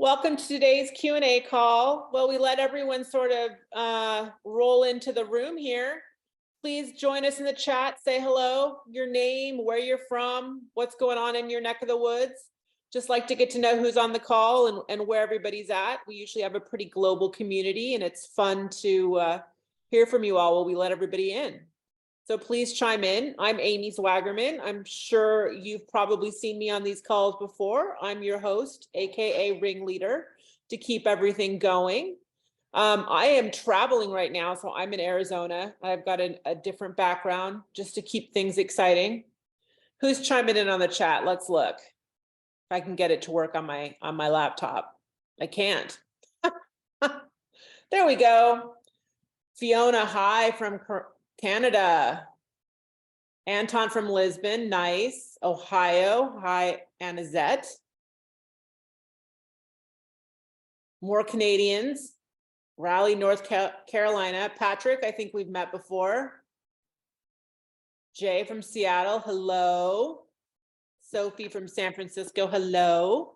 Welcome to today's Q&A call. Well, we let everyone sort of roll into the room here. Please join us in the chat. Say hello, your name, where you're from, what's going on in your neck of the woods. Just like to get to know who's on the call and where everybody's at. We usually have a pretty global community, and it's fun to hear from you all while we let everybody in. So please chime in. I'm Amy Swagerman. I'm sure you've probably seen me on these calls before. I'm your host, AKA ringleader, to keep everything going. I am traveling right now, so I'm in Arizona. I've got a different background just to keep things exciting. Who's chiming in on the chat? Let's look. If I can get it to work on my laptop. I can't. There we go. Fiona, hi from Canada. Anton from Lisbon, nice. Ohio, hi, Annazette. More Canadians. Raleigh, North Carolina. Patrick, I think we've met before. Jay from Seattle, hello. Sophie from San Francisco, hello.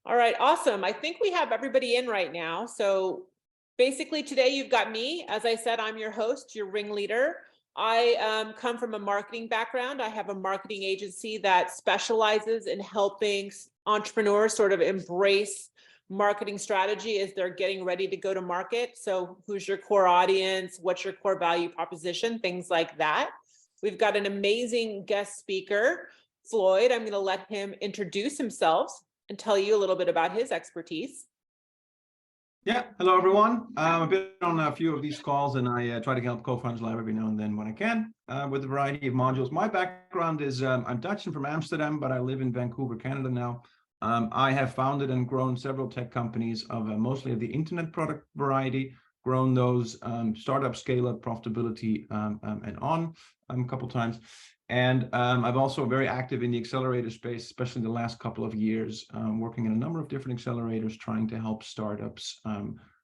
All right, awesome. I think we have everybody in right now. So basically today you've got me. As I said, I'm your host, your ringleader. I come from a marketing background. I have a marketing agency that specializes in helping entrepreneurs sort of embrace marketing strategy as they're getting ready to go to market. So who's your core audience? What's your core value proposition? Things like that. We've got an amazing guest speaker, Floyd. I'm going to let him introduce himself and tell you a little bit about his expertise. Yeah, hello everyone. I've been on a few of these calls, and I try to help CoFoundersLab every now and then when I can with a variety of modules. My background is I'm Dutch and from Amsterdam, but I live in Vancouver, Canada now. I have founded and grown several tech companies of mostly of the internet product variety, grown those startup, scale up, profitability, and on a couple times. And I'm also very active in the accelerator space, especially the last couple of years, working in a number of different accelerators, trying to help startups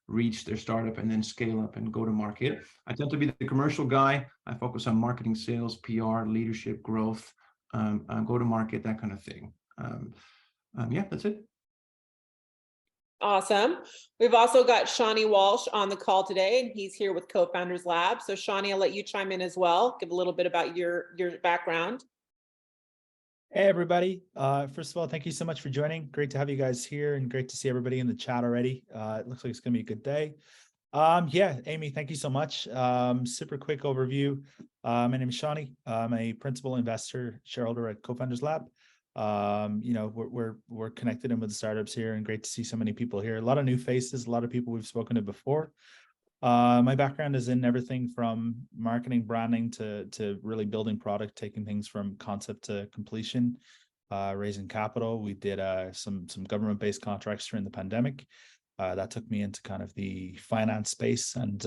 reach their startup and then scale up and go to market. I tend to be the commercial guy. I focus on marketing, sales, PR, leadership, growth, go to market, that kind of thing. Yeah, that's it. Awesome. We've also got Shawnee Walsh on the call today, and he's here with CoFoundersLab. So Shawnee, I'll let you chime in as well. Give a little bit about your background. Hey, everybody. First of all, thank you so much for joining. Great to have you guys here and great to see everybody in the chat already. It looks like it's going to be a good day. Yeah, Amy, thank you so much. Super quick overview. My name is Shawnee. I'm a principal investor shareholder at CoFoundersLab. You know, we're connected in with the startups here, and great to see so many people here. A lot of new faces, a lot of people we've spoken to before. My background is in everything from marketing, branding to really building product, taking things from concept to completion, raising capital. We did some government-based contracts during the pandemic. That took me into kind of the finance space, and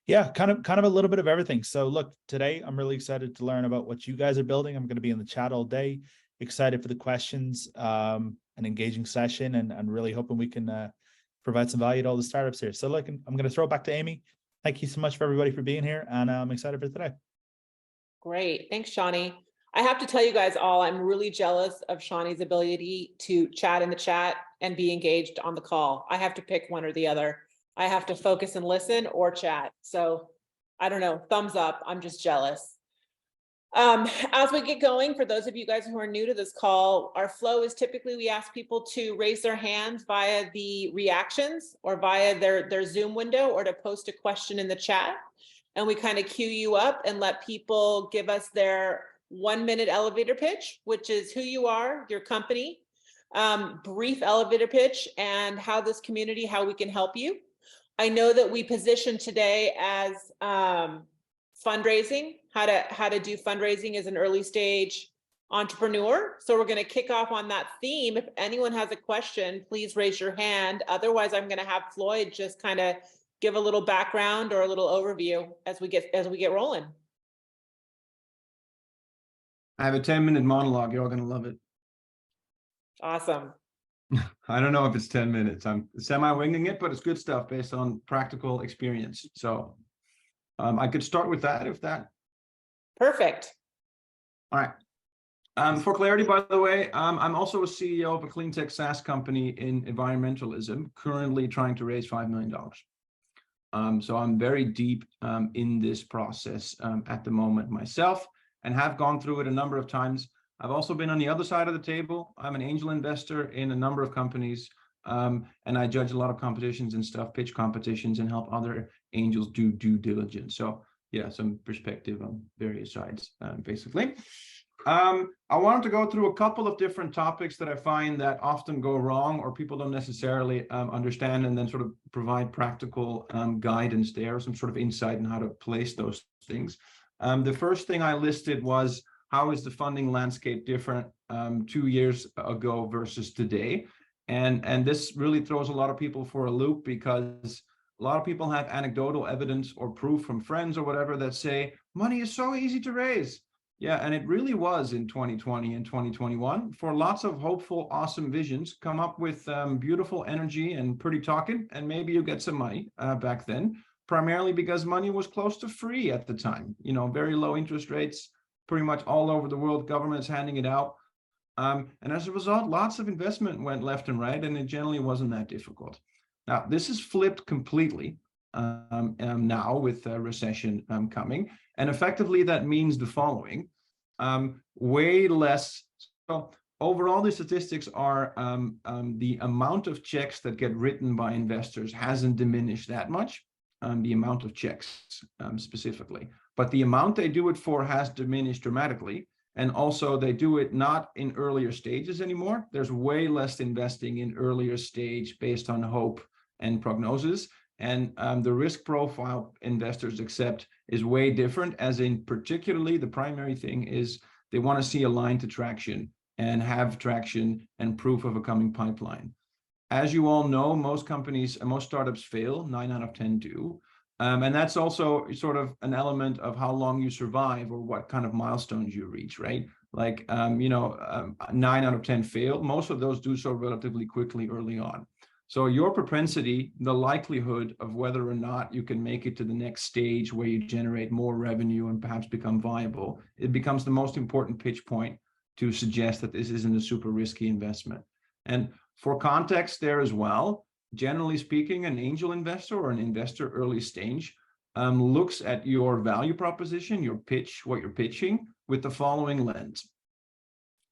yeah, kind of a little bit of everything. So look, today I'm really excited to learn about what you guys are building. I'm going to be in the chat all day. Excited for the questions, an engaging session, and really hoping we can provide some value to all the startups here. So look, I'm going to throw it back to Amy. Thank you so much for everybody for being here, and I'm excited for today. Great. Thanks, Shawnee. I have to tell you guys all, I'm really jealous of Shawnee's ability to chat in the chat and be engaged on the call. I have to pick one or the other. I have to focus and listen or chat. So I don't know, thumbs up. I'm just jealous. As we get going, for those of you guys who are new to this call, our flow is typically we ask people to raise their hands via the reactions or via their Zoom window, or to post a question in the chat. And we kind of queue you up and let people give us their 1-minute elevator pitch, which is who you are, your company, brief elevator pitch, and how this community, how we can help you. I know that we position today as fundraising, how to do fundraising as an early stage entrepreneur. So we're going to kick off on that theme. If anyone has a question, please raise your hand. Otherwise, I'm going to have Floyd just kind of give a little background or a little overview as we get rolling. I have a 10-minute monologue. You're all going to love it. Awesome. I don't know if it's 10 minutes. I'm semi-winging it, but it's good stuff based on practical experience. So I could start with that if that. Perfect. All right. For clarity, by the way, I'm also a CEO of a clean tech SaaS company in environmentalism, currently trying to raise $5 million. So I'm very deep in this process at the moment myself, and have gone through it a number of times. I've also been on the other side of the table. I'm an angel investor in a number of companies, and I judge a lot of competitions and stuff, pitch competitions, and help other angels do due diligence. So yeah, some perspective on various sides, basically. I wanted to go through a couple of different topics that I find that often go wrong or people don't necessarily understand, and then sort of provide practical guidance there, some sort of insight on how to place those things. The first thing I listed was, how is the funding landscape different 2 years ago versus today? And this really throws a lot of people for a loop, because a lot of people have anecdotal evidence or proof from friends or whatever that say money is so easy to raise. Yeah, and it really was in 2020 and 2021 for lots of hopeful, awesome visions. Come up with beautiful energy and pretty talking, and maybe you get some money back then, primarily because money was close to free at the time. You know, very low interest rates, pretty much all over the world, governments handing it out. And as a result, lots of investment went left and right, and it generally wasn't that difficult. Now, this is flipped completely now with a recession coming. And effectively, that means the following: way less. So overall, the statistics are the amount of checks that get written by investors hasn't diminished that much, the amount of checks specifically. But the amount they do it for has diminished dramatically. And also, they do it not in earlier stages anymore. There's way less investing in earlier stage based on hope and prognosis. And the risk profile investors accept is way different, as in particularly the primary thing is they want to see a line to traction and have traction and proof of a coming pipeline. As you all know, most companies and most startups fail, 9 out of 10 do. And that's also sort of an element of how long you survive or what kind of milestones you reach, right? Like, 9 out of 10 fail. Most of those do so relatively quickly early on. So your propensity, the likelihood of whether or not you can make it to the next stage where you generate more revenue and perhaps become viable, it becomes the most important pitch point to suggest that this isn't a super risky investment. And for context there as well, generally speaking, an angel investor or an investor early stage looks at your value proposition, your pitch, what you're pitching, with the following lens.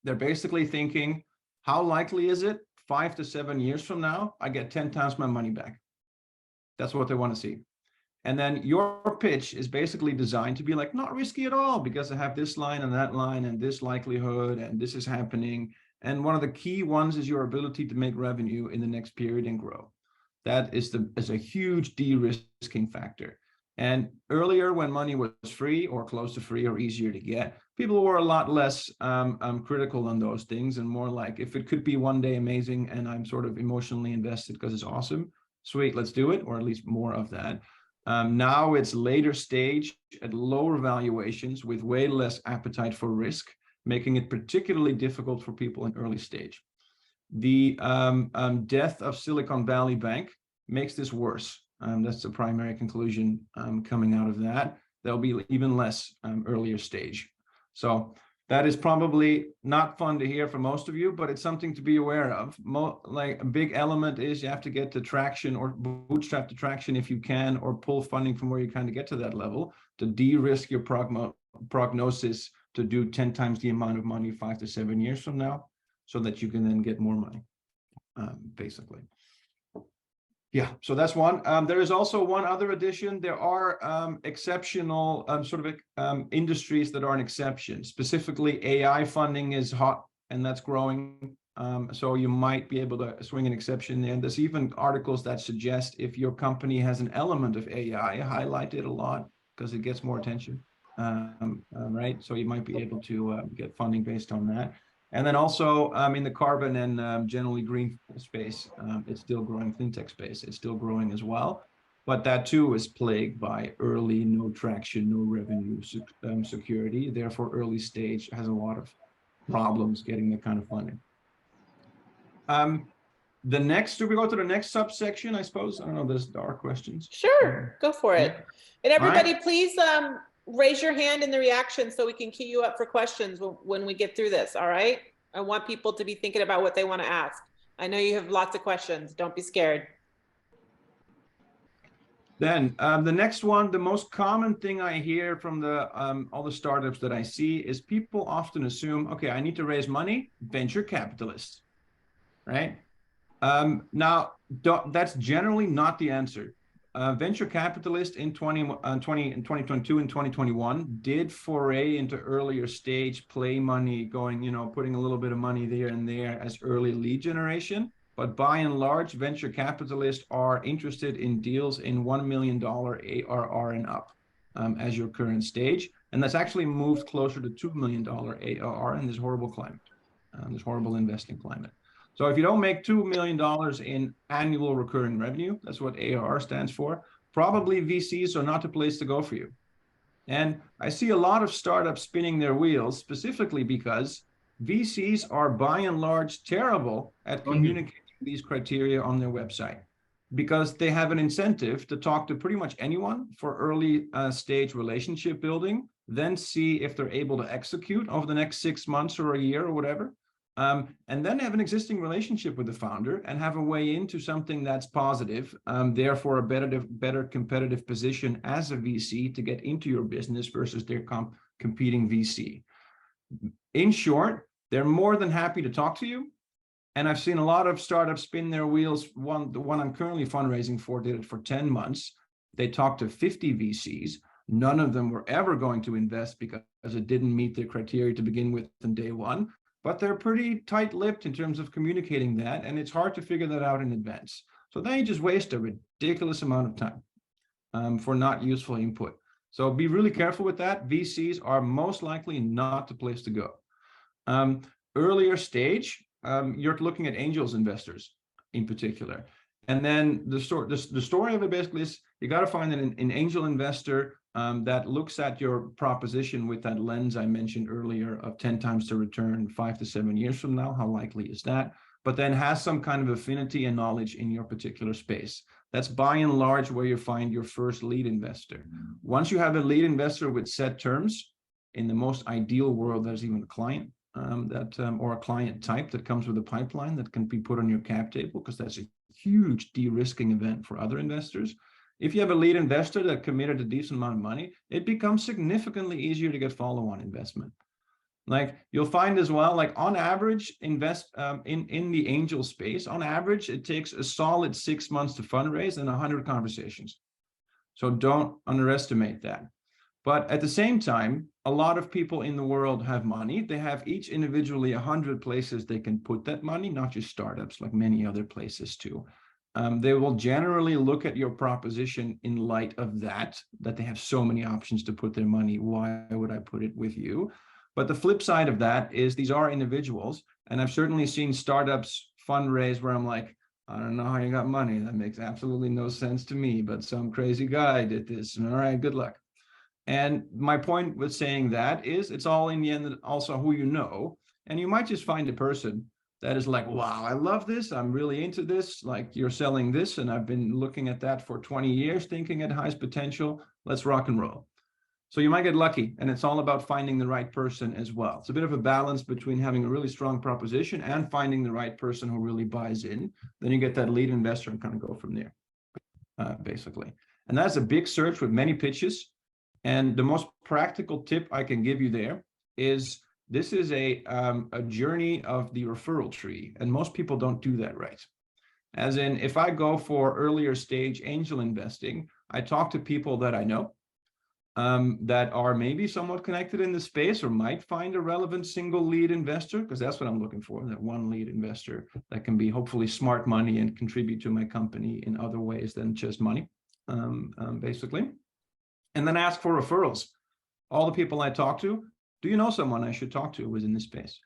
They're basically thinking, how likely is it 5 to 7 years from now, I get 10 times my money back? That's what they want to see. And then your pitch is basically designed to be like, not risky at all, because I have this line and that line and this likelihood and this is happening. And one of the key ones is your ability to make revenue in the next period and grow. That is a huge de-risking factor. And earlier, when money was free or close to free or easier to get, people were a lot less critical on those things, and more like, if it could be one day amazing and I'm sort of emotionally invested because it's awesome, sweet, let's do it, or at least more of that. Now it's later stage at lower valuations with way less appetite for risk, making it particularly difficult for people in early stage. The death of Silicon Valley Bank makes this worse. That's the primary conclusion coming out of that. There'll be even less earlier stage. So that is probably not fun to hear for most of you, but it's something to be aware of. Like a big element is you have to get to traction or bootstrap to traction if you can, or pull funding from where you kind of get to that level to de-risk your prognosis to do 10 times the amount of money 5 to 7 years from now, so that you can then get more money, basically. Yeah, so that's one. There is also one other addition. There are exceptional industries that are an exception. Specifically, AI funding is hot and that's growing. So you might be able to swing an exception there. And there's even articles that suggest if your company has an element of AI, highlight it a lot because it gets more attention, right? So you might be able to get funding based on that. And then also in the carbon and generally green space, it's still growing. Clean tech space, it's still growing as well. But that too is plagued by early, no traction, no revenue security. Therefore, early stage has a lot of problems getting that kind of funding. The next, do we go to the next subsection, I suppose? I don't know, there are questions. Sure, go for it. And everybody, please raise your hand in the reaction so we can queue you up for questions when we get through this, all right? I want people to be thinking about what they want to ask. I know you have lots of questions. Don't be scared. Then the next one, the most common thing I hear from all the startups that I see is people often assume, okay, I need to raise money, venture capitalists, right? Now, that's generally not the answer. Venture capitalists in 2022 and 2021 did foray into earlier stage play money, going, putting a little bit of money there and there as early lead generation. But by and large, venture capitalists are interested in deals in $1 million ARR and up as your current stage. And that's actually moved closer to $2 million ARR in this horrible climate, this horrible investing climate. So if you don't make $2 million in annual recurring revenue, that's what ARR stands for, probably VCs are not the place to go for you. And I see a lot of startups spinning their wheels specifically because VCs are by and large terrible at communicating these criteria on their website, because they have an incentive to talk to pretty much anyone for early stage relationship building, then see if they're able to execute over the next 6 months or a year or whatever. And then have an existing relationship with the founder and have a way into something that's positive, therefore a better competitive position as a VC to get into your business versus their competing VC. In short, they're more than happy to talk to you. And I've seen a lot of startups spin their wheels. The one I'm currently fundraising for did it for 10 months. They talked to 50 VCs. None of them were ever going to invest because it didn't meet their criteria to begin with on day one. But they're pretty tight-lipped in terms of communicating that, and it's hard to figure that out in advance. So then you just waste a ridiculous amount of time for not useful input. So be really careful with that. VCs are most likely not the place to go. Earlier stage, you're looking at angels investors in particular. And then the story of it basically is you got to find an angel investor that looks at your proposition with that lens I mentioned earlier of 10 times the return 5 to 7 years from now. How likely is that? But then has some kind of affinity and knowledge in your particular space. That's by and large where you find your first lead investor. Once you have a lead investor with set terms, in the most ideal world, there's even a client or a client type that comes with a pipeline that can be put on your cap table, because that's a huge de-risking event for other investors. If you have a lead investor that committed a decent amount of money, it becomes significantly easier to get follow-on investment. Like you'll find as well, like on average, invest in the angel space, on average, it takes a solid 6 months to fundraise and 100 conversations. So don't underestimate that. But at the same time, a lot of people in the world have money. They have each individually 100 places they can put that money, not just startups, like many other places too. They will generally look at your proposition in light of that they have so many options to put their money. Why would I put it with you? But the flip side of that is these are individuals. And I've certainly seen startups fundraise where I'm like, I don't know how you got money. That makes absolutely no sense to me, but some crazy guy did this. And all right, good luck. And my point with saying that is it's all in the end also who you know. And you might just find a person that is like, wow, I love this. I'm really into this. Like you're selling this. And I've been looking at that for 20 years, thinking it has potential. Let's rock and roll. So you might get lucky. And it's all about finding the right person as well. It's a bit of a balance between having a really strong proposition and finding the right person who really buys in. Then you get that lead investor and kind of go from there, basically. And that's a big search with many pitches. And the most practical tip I can give you there is this is a journey of the referral tree, and most people don't do that right. As in, if I go for earlier stage angel investing, I talk to people that I know that are maybe somewhat connected in the space or might find a relevant single lead investor, because that's what I'm looking for, that one lead investor that can be hopefully smart money and contribute to my company in other ways than just money, basically. And then ask for referrals. All the people I talk to, do you know someone I should talk to who is in this space?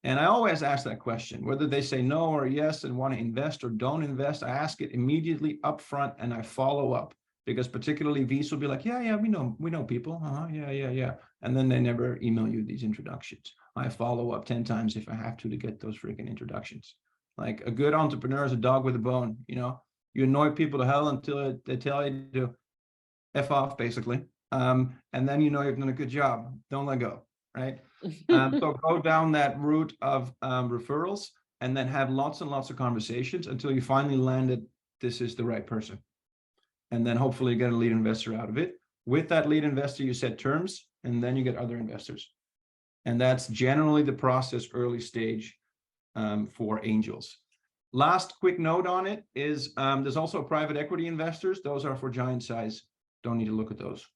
And I always ask that question, whether they say no or yes and want to invest or don't invest. I ask it immediately up front and I follow up, because particularly VC will be like, yeah, we know people. Yeah. And then they never email you these introductions. I follow up 10 times if I have to get those freaking introductions. Like a good entrepreneur is a dog with a bone. You annoy people to hell until they tell you to F off, basically. and then you know you've done a good job. Don't let go, right? So go down that route of referrals, and then have lots and lots of conversations until you finally landed, this is the right person. And then hopefully you get a lead investor out of it. With that lead investor, you set terms, and then you get other investors. And that's generally the process early stage for angels. Last quick note on it is there's also private equity investors. Those are for giant size. Don't need to look at those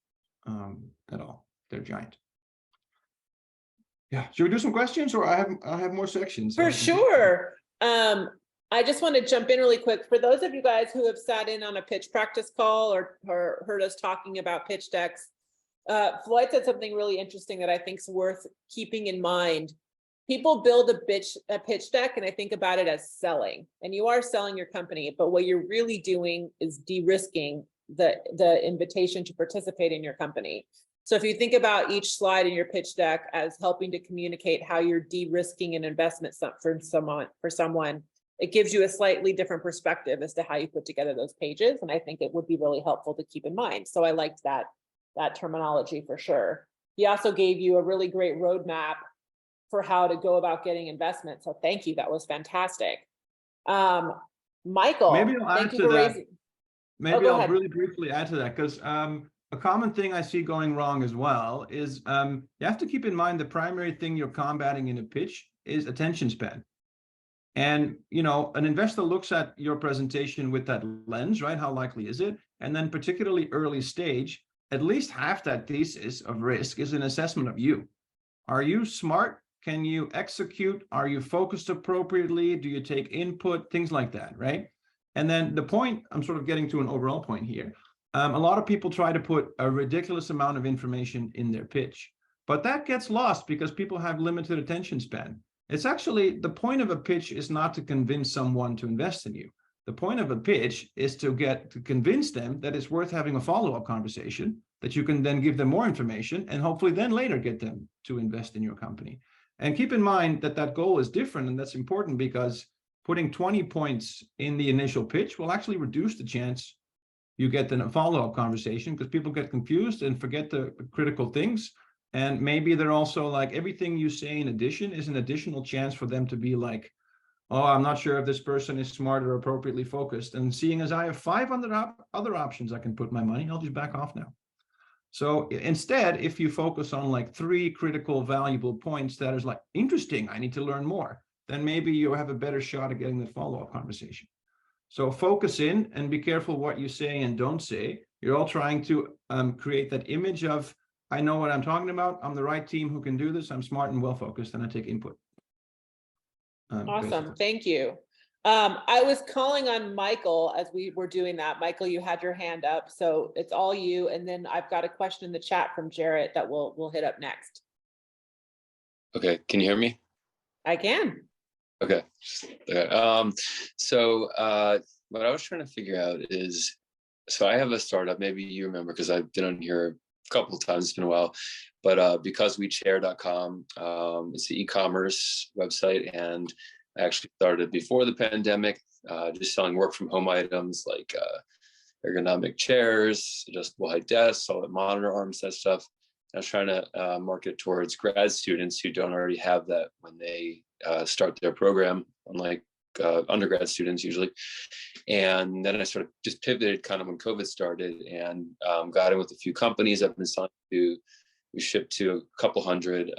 at all. They're giant. Yeah. Should we do some questions, or I have more sections? For sure. I just want to jump in really quick. For those of you guys who have sat in on a pitch practice call or heard us talking about pitch decks, Floyd said something really interesting that I think is worth keeping in mind. People build a pitch deck, and I think about it as selling, and you are selling your company, but what you're really doing is de-risking the invitation to participate in your company. So if you think about each slide in your pitch deck as helping to communicate how you're de-risking an investment for someone, it gives you a slightly different perspective as to how you put together those pages. And I think it would be really helpful to keep in mind. So I liked that terminology for sure. He also gave you a really great roadmap for how to go about getting investment. So thank you, that was fantastic. Michael, maybe I'll add to that. Maybe I'll really briefly add to that, because a common thing I see going wrong as well is you have to keep in mind the primary thing you're combating in a pitch is attention span. And, you know, an investor looks at your presentation with that lens, right? How likely is it? And then particularly early stage, at least half that thesis of risk is an assessment of you. Are you smart? Can you execute? Are you focused appropriately? Do you take input? Things like that, right? And then the point, I'm sort of getting to an overall point here. A lot of people try to put a ridiculous amount of information in their pitch, but that gets lost because people have limited attention span. It's actually, the point of a pitch is not to convince someone to invest in you. The point of a pitch is to convince them that it's worth having a follow-up conversation, that you can then give them more information and hopefully then later get them to invest in your company. And keep in mind that that goal is different, and that's important because putting 20 points in the initial pitch will actually reduce the chance you get the follow-up conversation, because people get confused and forget the critical things. And maybe they're also like, everything you say in addition is an additional chance for them to be like, oh, I'm not sure if this person is smart or appropriately focused. And seeing as I have 500 other options I can put my money, I'll just back off now. So instead, if you focus on like 3 critical, valuable points that is like, interesting, I need to learn more, then maybe you have a better shot at getting the follow-up conversation. So focus in and be careful what you say and don't say. You're all trying to create that image of, I know what I'm talking about. I'm the right team who can do this. I'm smart and well-focused, and I take input. Awesome. Basically. Thank you. I was calling on Michael as we were doing that. Michael, you had your hand up, so it's all you. And then I've got a question in the chat from Jarrett that we'll hit up next. Okay. Can you hear me? I can. Okay. So what I was trying to figure out is, so I have a startup, maybe you remember, because I've been on here a couple of times, it's been a while, but BecauseWeChair.com, it's an e-commerce website, and I actually started before the pandemic, just selling work from home items like ergonomic chairs, adjustable height desks, solid monitor arms, that stuff. I was trying to market towards grad students who don't already have that when they start their program, unlike undergrad students usually. And then I sort of just pivoted kind of when COVID started, and got in with a few companies I've been selling to. We ship to a couple hundred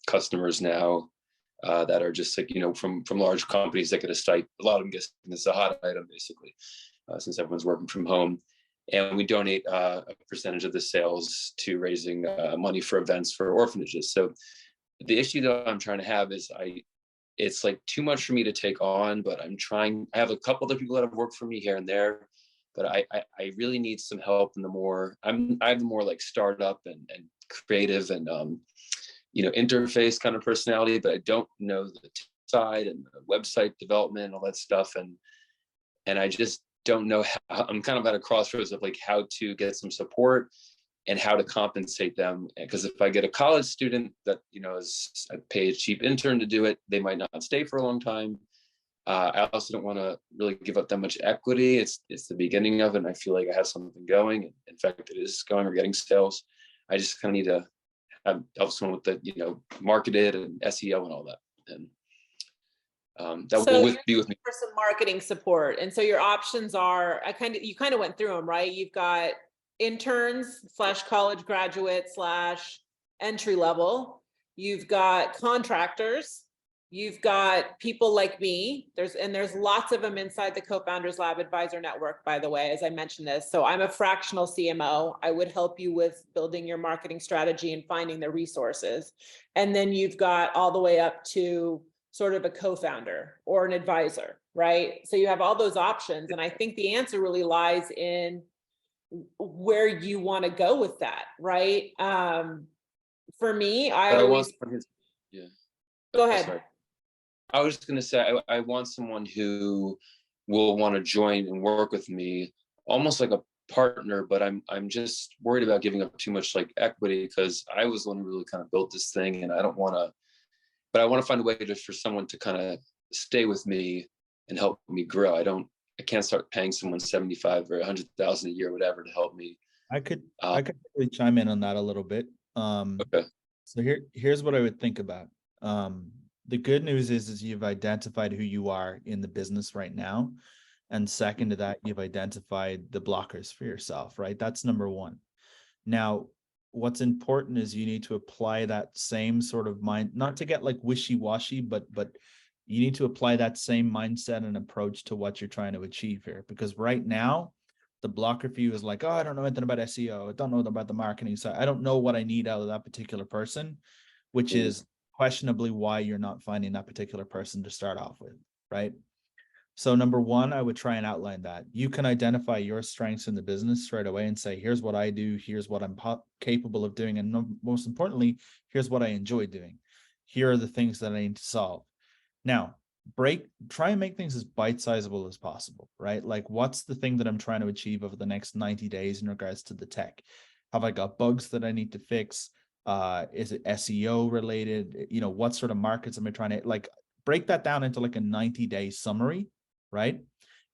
customers now that are just like, you know, from large companies that get a stipend. A lot of them get, it's a hot item basically, since everyone's working from home. And we donate a percentage of the sales to raising money for events for orphanages. So the issue that I'm trying to have is it's like too much for me to take on, but I have a couple other people that have worked for me here and there, but I really need some help in the more, I have the more like startup and creative and, you know, interface kind of personality, but I don't know the side and the website development and all that stuff. And I just don't know how. I'm kind of at a crossroads of like how to get some support and how to compensate them. Because if I get a college student that, you know, I pay a cheap intern to do it, they might not stay for a long time. I also don't want to really give up that much equity. It's the beginning of it, and I feel like I have something going. In fact, it is going or getting sales. I just kind of need to help someone with the, market it and SEO and all that. And that So will you're be with me. for some marketing support. And so your options are, you kind of went through them, right? You've got interns / college graduates / entry level. You've got contractors. You've got people like me. There's lots of them inside the Co-Founders Lab Advisor Network, by the way, as I mentioned this. So I'm a fractional CMO. I would help you with building your marketing strategy and finding the resources. And then you've got all the way up to sort of a co-founder or an advisor, right? So you have all those options. And I think the answer really lies in where you want to go with that, right? For me, I always, yeah. Go Oh, ahead. sorry. I was just going to say, I want someone who will want to join and work with me, almost like a partner, but I'm just worried about giving up too much like equity, because I was the one who really kind of built this thing, and I don't want to, but I want to find a way just for someone to kind of stay with me and help me grow. I can't start paying someone 75 or 100,000 a year, or whatever, to help me. I could really chime in on that a little bit. Okay. So here's what I would think about. The good news is you've identified who you are in the business right now. And second to that, you've identified the blockers for yourself, right? That's number one. Now, what's important is you need to apply that same sort of mind, not to get like wishy-washy, but you need to apply that same mindset and approach to what you're trying to achieve here. Because right now, the blocker for you is like, oh, I don't know anything about SEO. I don't know about the marketing side. I don't know what I need out of that particular person, which is questionably why you're not finding that particular person to start off with, right? So number one, I would try and outline that. You can identify your strengths in the business straight away and say, here's what I do, here's what I'm capable of doing, and most importantly, here's what I enjoy doing. Here are the things that I need to solve. Now, try and make things as bite-sizable as possible, right? Like, what's the thing that I'm trying to achieve over the next 90 days in regards to the tech? Have I got bugs that I need to fix? Is it SEO related? What sort of markets am I trying to, like, break that down into like a 90-day summary, right?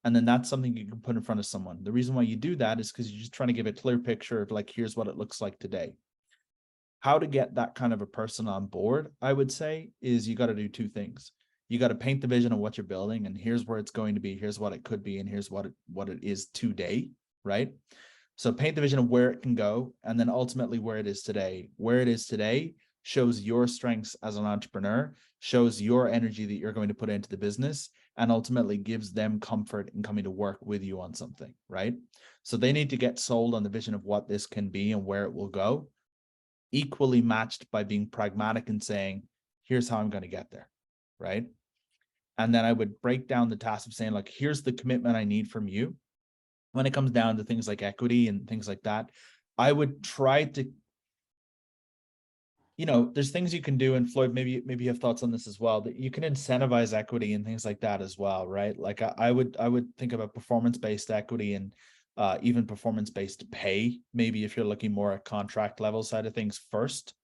And then that's something you can put in front of someone. The reason why you do that is because you're just trying to give a clear picture of like, here's what it looks like today. How to get that kind of a person on board, I would say, is you got to do two things. You got to paint the vision of what you're building, and here's where it's going to be, here's what it could be, and here's what it is today, right? So paint the vision of where it can go, and then ultimately where it is today. Where it is today shows your strengths as an entrepreneur, shows your energy that you're going to put into the business, and ultimately gives them comfort in coming to work with you on something, right? So they need to get sold on the vision of what this can be and where it will go, equally matched by being pragmatic and saying, here's how I'm going to get there, right? And then I would break down the task of saying, like, here's the commitment I need from you. When it comes down to things like equity and things like that, I would try to, there's things you can do, and Floyd, maybe you have thoughts on this as well, that you can incentivize equity and things like that as well, right? Like I would think about performance-based equity and even performance-based pay, maybe if you're looking more at contract level side of things first.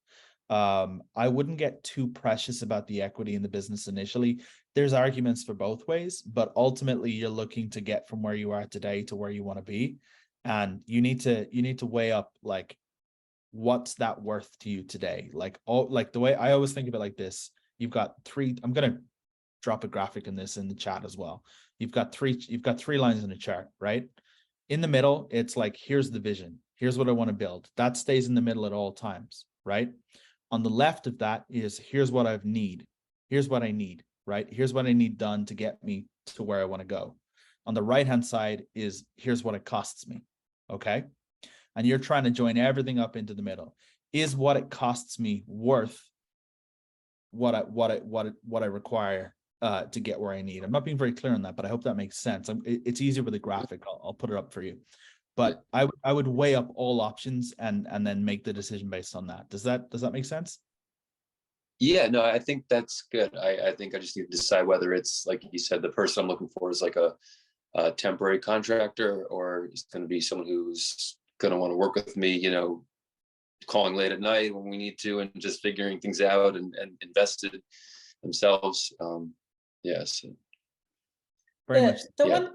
I wouldn't get too precious about the equity in the business initially. There's arguments for both ways, but ultimately you're looking to get from where you are today to where you want to be. And you need to weigh up, like, what's that worth to you today? Like the way I always think of it like this, you've got three, I'm going to drop a graphic in the chat as well. You've got three lines in a chart, right? In the middle, it's like, here's the vision. Here's what I want to build. That stays in the middle at all times, right? On the left of that is, here's what I need. Here's what I need, right? Here's what I need done to get me to where I want to go. On the right-hand side is, here's what it costs me, okay? And you're trying to join everything up into the middle. Is what it costs me worth what I require to get where I need? I'm not being very clear on that, but I hope that makes sense. It's easier with a graphic. I'll put it up for you. But I would weigh up all options and then make the decision based on that. Does that make sense? Yeah, no, I think that's good. I think I just need to decide whether it's, like you said, the person I'm looking for is like a temporary contractor, or it's going to be someone who's going to want to work with me, calling late at night when we need to, and just figuring things out and invested themselves. Yes. very The, much. the Yeah. one,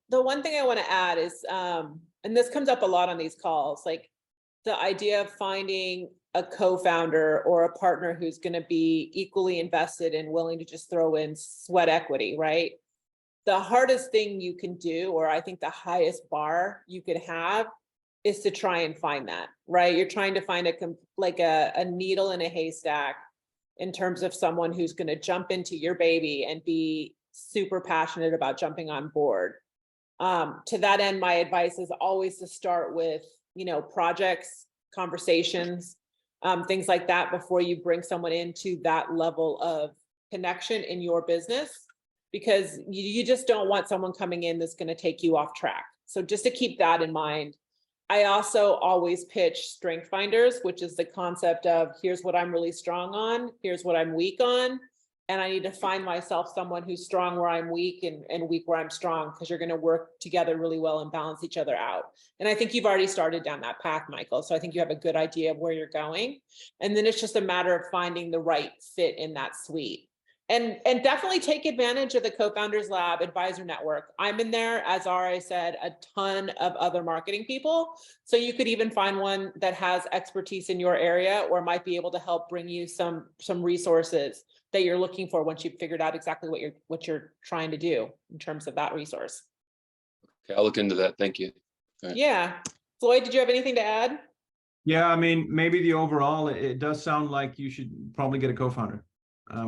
the one thing I want to add is, and this comes up a lot on these calls, like the idea of finding a co-founder or a partner who's going to be equally invested and willing to just throw in sweat equity, right? The hardest thing you can do, or I think the highest bar you could have, is to try and find that, right? You're trying to find a needle in a haystack in terms of someone who's going to jump into your baby and be super passionate about jumping on board. To that end, my advice is always to start with, projects, conversations, things like that before you bring someone into that level of connection in your business, because you just don't want someone coming in that's going to take you off track. So just to keep that in mind. I also always pitch strength finders, which is the concept of here's what I'm really strong on, here's what I'm weak on. And I need to find myself someone who's strong where I'm weak and weak where I'm strong, because you're going to work together really well and balance each other out. And I think you've already started down that path, Michael. So I think you have a good idea of where you're going. And then it's just a matter of finding the right fit in that suite. And definitely take advantage of the Co-Founders Lab Advisor Network. I'm in there, as Ra said, a ton of other marketing people. So you could even find one that has expertise in your area or might be able to help bring you some resources that you're looking for once you've figured out exactly what you're trying to do in terms of that resource. Okay, I'll look into that. Thank you. Right. Yeah. Floyd, did you have anything to add? Yeah, I mean, maybe the overall, it does sound like you should probably get a co-founder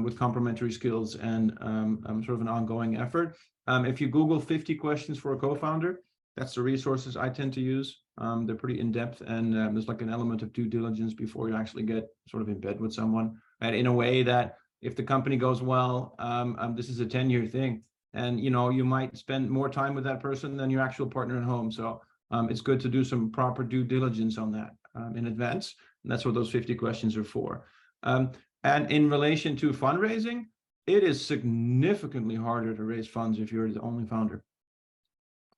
with complementary skills and sort of an ongoing effort. If you Google 50 questions for a co-founder, that's the resources I tend to use. They're pretty in-depth, and there's like an element of due diligence before you actually get sort of in bed with someone, and in a way that if the company goes well, this is a 10-year thing, and you might spend more time with that person than your actual partner at home. So it's good to do some proper due diligence on that in advance, and that's what those 50 questions are for. And in relation to fundraising, it is significantly harder to raise funds if you're the only founder.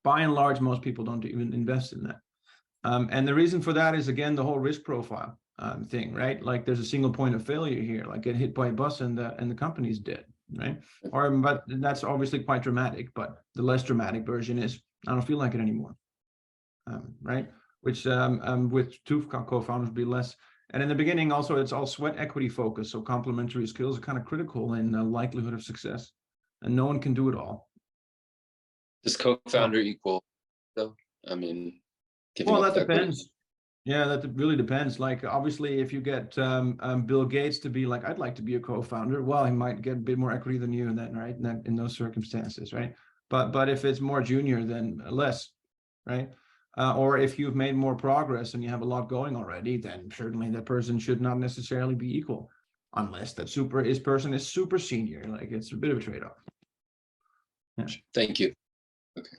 By and large, most people don't even invest in that. And the reason for that is, again, the whole risk profile thing, right? Like there's a single point of failure here, like get hit by a bus and the company's dead, right? But that's obviously quite dramatic, but the less dramatic version is, I don't feel like it anymore, right? Which with two co-founders would be less. And in the beginning, also, it's all sweat equity focused. So complementary skills are kind of critical in the likelihood of success, and no one can do it all. Does co-founder equal, though? I mean, well, that depends. Yeah, that really depends. Like, obviously, if you get Bill Gates to be like, I'd like to be a co-founder, well, he might get a bit more equity than you in that, right? In those circumstances, right? But if it's more junior, then less, right? Or if you've made more progress and you have a lot going already, then certainly that person should not necessarily be equal, unless that person is super senior. Like, it's a bit of a trade-off. Yeah. Thank you. Okay.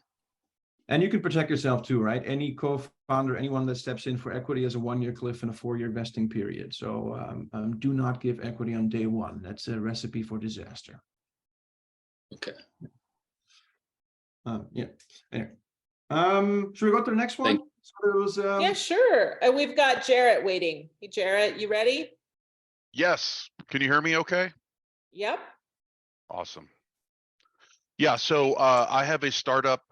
And you can protect yourself too, right? Any co-founder, anyone that steps in for equity has a 1-year cliff and a 4-year vesting period. So do not give equity on day one. That's a recipe for disaster. Okay. Yeah. Anyway. Should we go to the next one? Yeah, sure. And we've got Jarrett waiting. Hey, Jarrett, you ready? Yes. Can you hear me okay? Yep. Awesome. Yeah, so I have a startup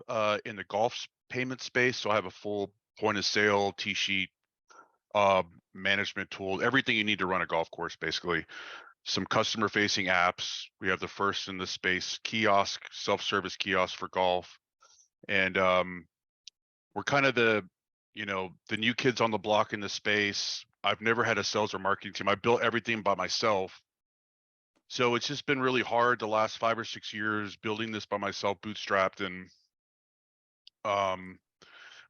in the golf payment space. So I have a full point of sale, T-sheet, management tool, everything you need to run a golf course, basically. Some customer facing apps. We have the first in the space kiosk, self-service kiosk for golf. And we're kind of the new kids on the block in the space. I've never had a sales or marketing team. I built everything by myself. So it's just been really hard the last 5 or 6 years building this by myself, bootstrapped. And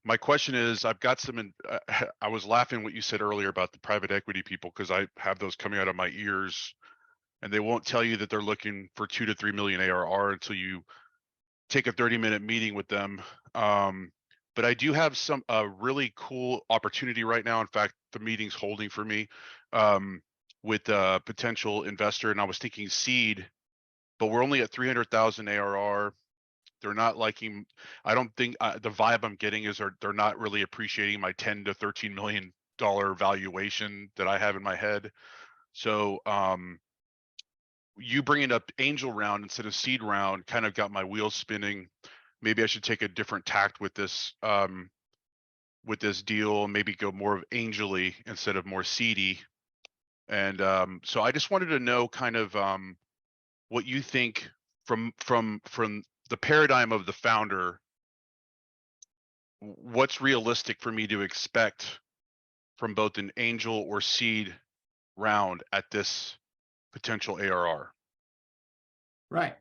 my question is, I've got some, I was laughing what you said earlier about the private equity people, because I have those coming out of my ears, and they won't tell you that they're looking for 2 to 3 million ARR until you take a 30-minute meeting with them. But I do have some really cool opportunity right now. In fact, the meeting's holding for me with a potential investor, and I was thinking seed, but we're only at 300,000 ARR. They're not liking. I don't think the vibe I'm getting is they're not really appreciating my $10 to $13 million valuation that I have in my head. So you bringing up angel round instead of seed round kind of got my wheels spinning. Maybe I should take a different tact with this deal, maybe go more of angel-y instead of more seedy. And so I just wanted to know kind of what you think from the paradigm of the founder. What's realistic for me to expect from both an angel or seed round at this potential ARR? Right.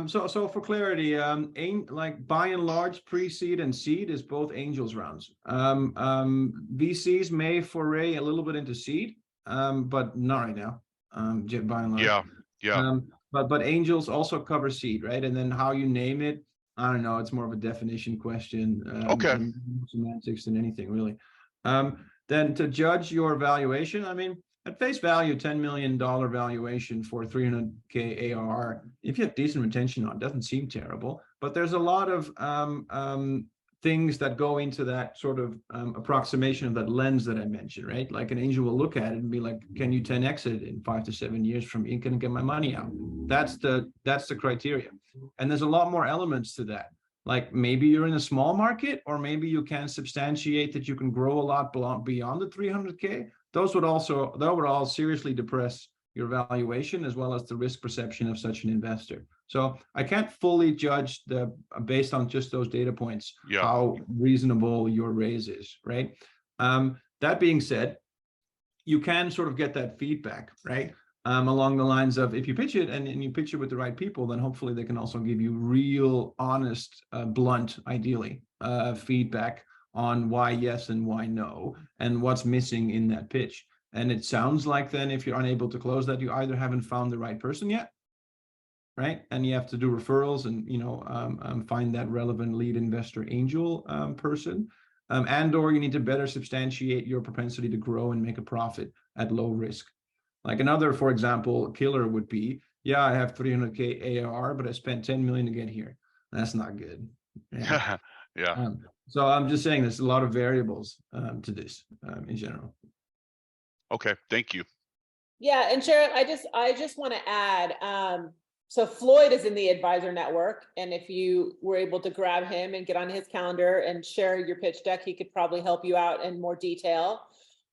So for clarity, like by and large, pre-seed and seed is both angels rounds. VCs may foray a little bit into seed, but not right now. By and large. Yeah. But angels also cover seed, right? And then how you name it, I don't know. It's more of a definition question. Okay. And semantics than anything really. Then to judge your valuation, I mean, at face value, $10 million valuation for 300K ARR. If you have decent retention on, it doesn't seem terrible. But there's a lot of things that go into that sort of approximation of that lens that I mentioned, right? Like an angel will look at it and be like, "Can you 10x it in 5 to 7 years from me? Can I get my money out?" That's the criteria, and there's a lot more elements to that. Like maybe you're in a small market, or maybe you can substantiate that you can grow a lot beyond the 300K. That would all seriously depress your valuation as well as the risk perception of such an investor. So I can't fully judge based on just those data points how reasonable your raise is, right? That being said, you can sort of get that feedback, right? Along the lines of if you pitch it and you pitch it with the right people, then hopefully they can also give you real, honest, blunt, ideally, feedback on why yes and why no, and what's missing in that pitch. And it sounds like then if you're unable to close that, you either haven't found the right person yet, right? And you have to do referrals and find that relevant lead investor angel person, and or you need to better substantiate your propensity to grow and make a profit at low risk. Like another, for example, killer would be, yeah, I have 300K ARR, but I spent 10 million to get here. That's not good. Yeah. So I'm just saying there's a lot of variables to this in general. Okay, thank you. Yeah, and Sharon, I just want to add, so Floyd is in the advisor network, and if you were able to grab him and get on his calendar and share your pitch deck, he could probably help you out in more detail.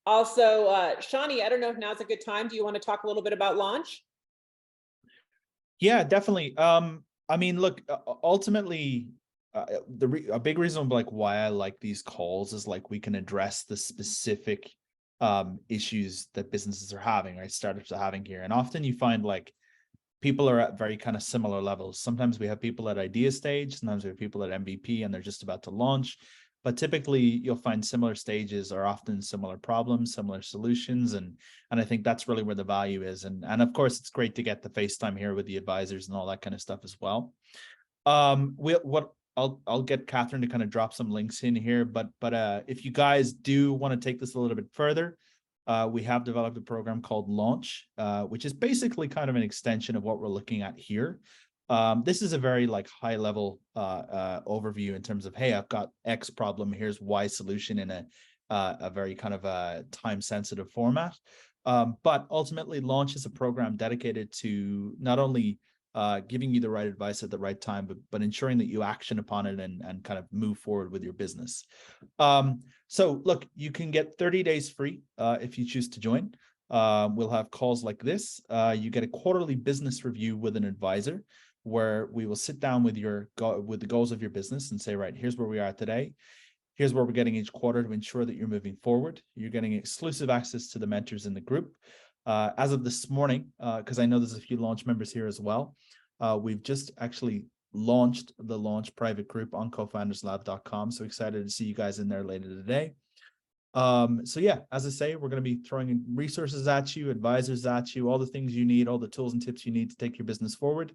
Also, Shawnee, I don't know if now's a good time. Do you want to talk a little bit about launch? Yeah, definitely. I mean, look, ultimately, a big reason like why I like these calls is like we can address the specific issues that businesses are having, right? Startups are having here. And often you find like people are at very kind of similar levels. Sometimes we have people at idea stage, sometimes we have people at MVP and they're just about to launch. But typically you'll find similar stages are often similar problems, similar solutions. And I think that's really where the value is. And of course, it's great to get the FaceTime here with the advisors and all that kind of stuff as well. I'll get Catherine to kind of drop some links in here, but if you guys do want to take this a little bit further, we have developed a program called Launch, which is basically kind of an extension of what we're looking at here. This is a very like high level overview in terms of, hey, I've got X problem, here's Y solution in a very kind of a time sensitive format. But ultimately Launch is a program dedicated to not only giving you the right advice at the right time, but ensuring that you action upon it and kind of move forward with your business. So look, you can get 30 days free if you choose to join. We'll have calls like this. You get a quarterly business review with an advisor where we will sit down with the goals of your business and say, right, here's where we are today. Here's where we're getting each quarter to ensure that you're moving forward. You're getting exclusive access to the mentors in the group. As of this morning, because I know there's a few launch members here as well, we've just actually launched the Launch private group on CoFoundersLab.com. So excited to see you guys in there later today. So yeah, as I say, we're going to be throwing resources at you, advisors at you, all the things you need, all the tools and tips you need to take your business forward.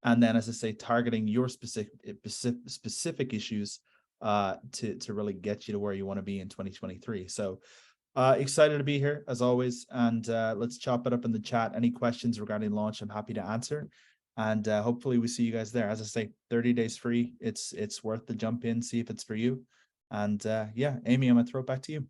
And then, as I say, targeting your specific issues to really get you to where you want to be in 2023. So excited to be here as always, and let's chop it up in the chat. Any questions regarding Launch, I'm happy to answer, and hopefully we see you guys there. As I say, 30 days free. It's worth the jump in, see if it's for you. And yeah, Amy, I'm gonna throw it back to you.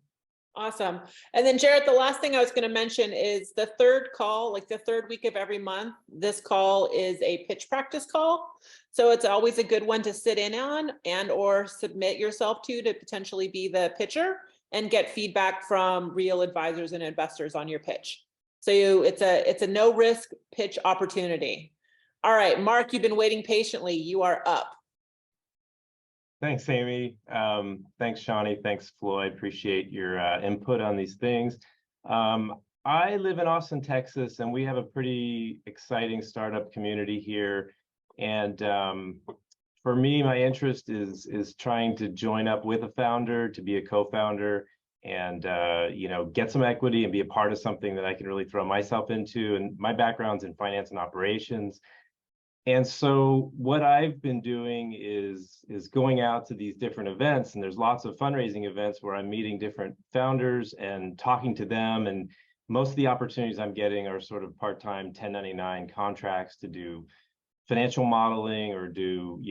Awesome. And then Jared, the last thing I was going to mention is the third call, like the third week of every month, this call is a pitch practice call. So it's always a good one to sit in on and or submit yourself to potentially be the pitcher and get feedback from real advisors and investors on your pitch. So it's a no risk pitch opportunity. All right, Mark, you've been waiting patiently. You are up. Thanks, Amy. Thanks, Shawnee. Thanks, Floyd. Appreciate your input on these things. I live in Austin, Texas, and we have a pretty exciting startup community here. And for me, my interest is trying to join up with a founder, to be a co-founder, and get some equity and be a part of something that I can really throw myself into. And my background's in finance and operations. And so what I've been doing is going out to these different events, and there's lots of fundraising events where I'm meeting different founders and talking to them. And most of the opportunities I'm getting are sort of part-time 1099 contracts to do financial modeling or do,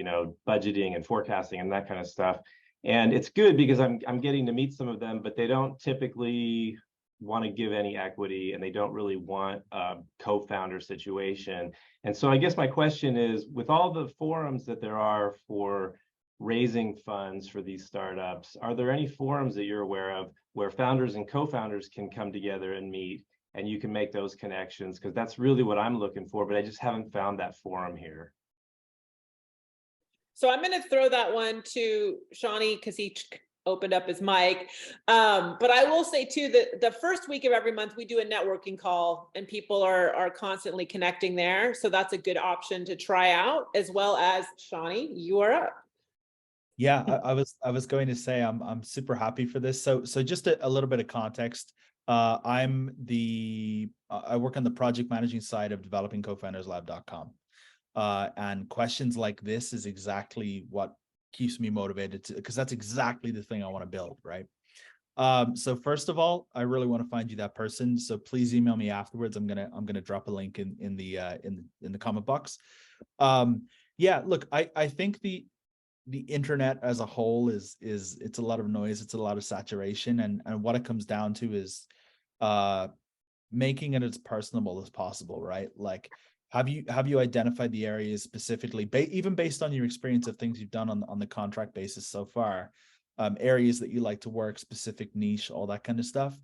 budgeting and forecasting and that kind of stuff. And it's good because I'm getting to meet some of them, but they don't typically want to give any equity, and they don't really want a co-founder situation. And so I guess my question is, with all the forums that there are for raising funds for these startups, are there any forums that you're aware of where founders and co-founders can come together and meet, and you can make those connections? Because that's really what I'm looking for, but I just haven't found that forum here. So I'm going to throw that one to Shawnee because he opened up his mic. But I will say too, that the first week of every month, we do a networking call and people are constantly connecting there. So that's a good option to try out, as well as Shawnee, you are up. Yeah, I was going to say I'm super happy for this. So just a little bit of context. I work on the project managing side of developing CoFoundersLab.com. And questions like this is exactly what keeps me motivated because that's exactly the thing I want to build, right? So first of all, I really want to find you that person. So please email me afterwards. I'm gonna drop a link in the comment box. Yeah, look, I think the internet as a whole is it's a lot of noise, it's a lot of saturation, and what it comes down to is making it as personable as possible, right? Like, have you identified the areas specifically, even based on your experience of things you've done on the contract basis so far, areas that you like to work, specific niche, all that kind of stuff?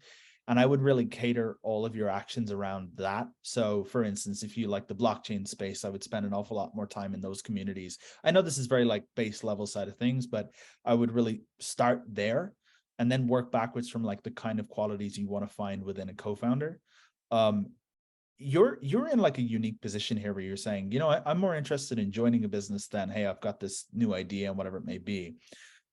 And I would really cater all of your actions around that. So for instance, if you like the blockchain space, I would spend an awful lot more time in those communities. I know this is very like base level side of things, but I would really start there and then work backwards from like the kind of qualities you want to find within a co-founder. You're in like a unique position here where you're saying, I'm more interested in joining a business than, hey, I've got this new idea and whatever it may be.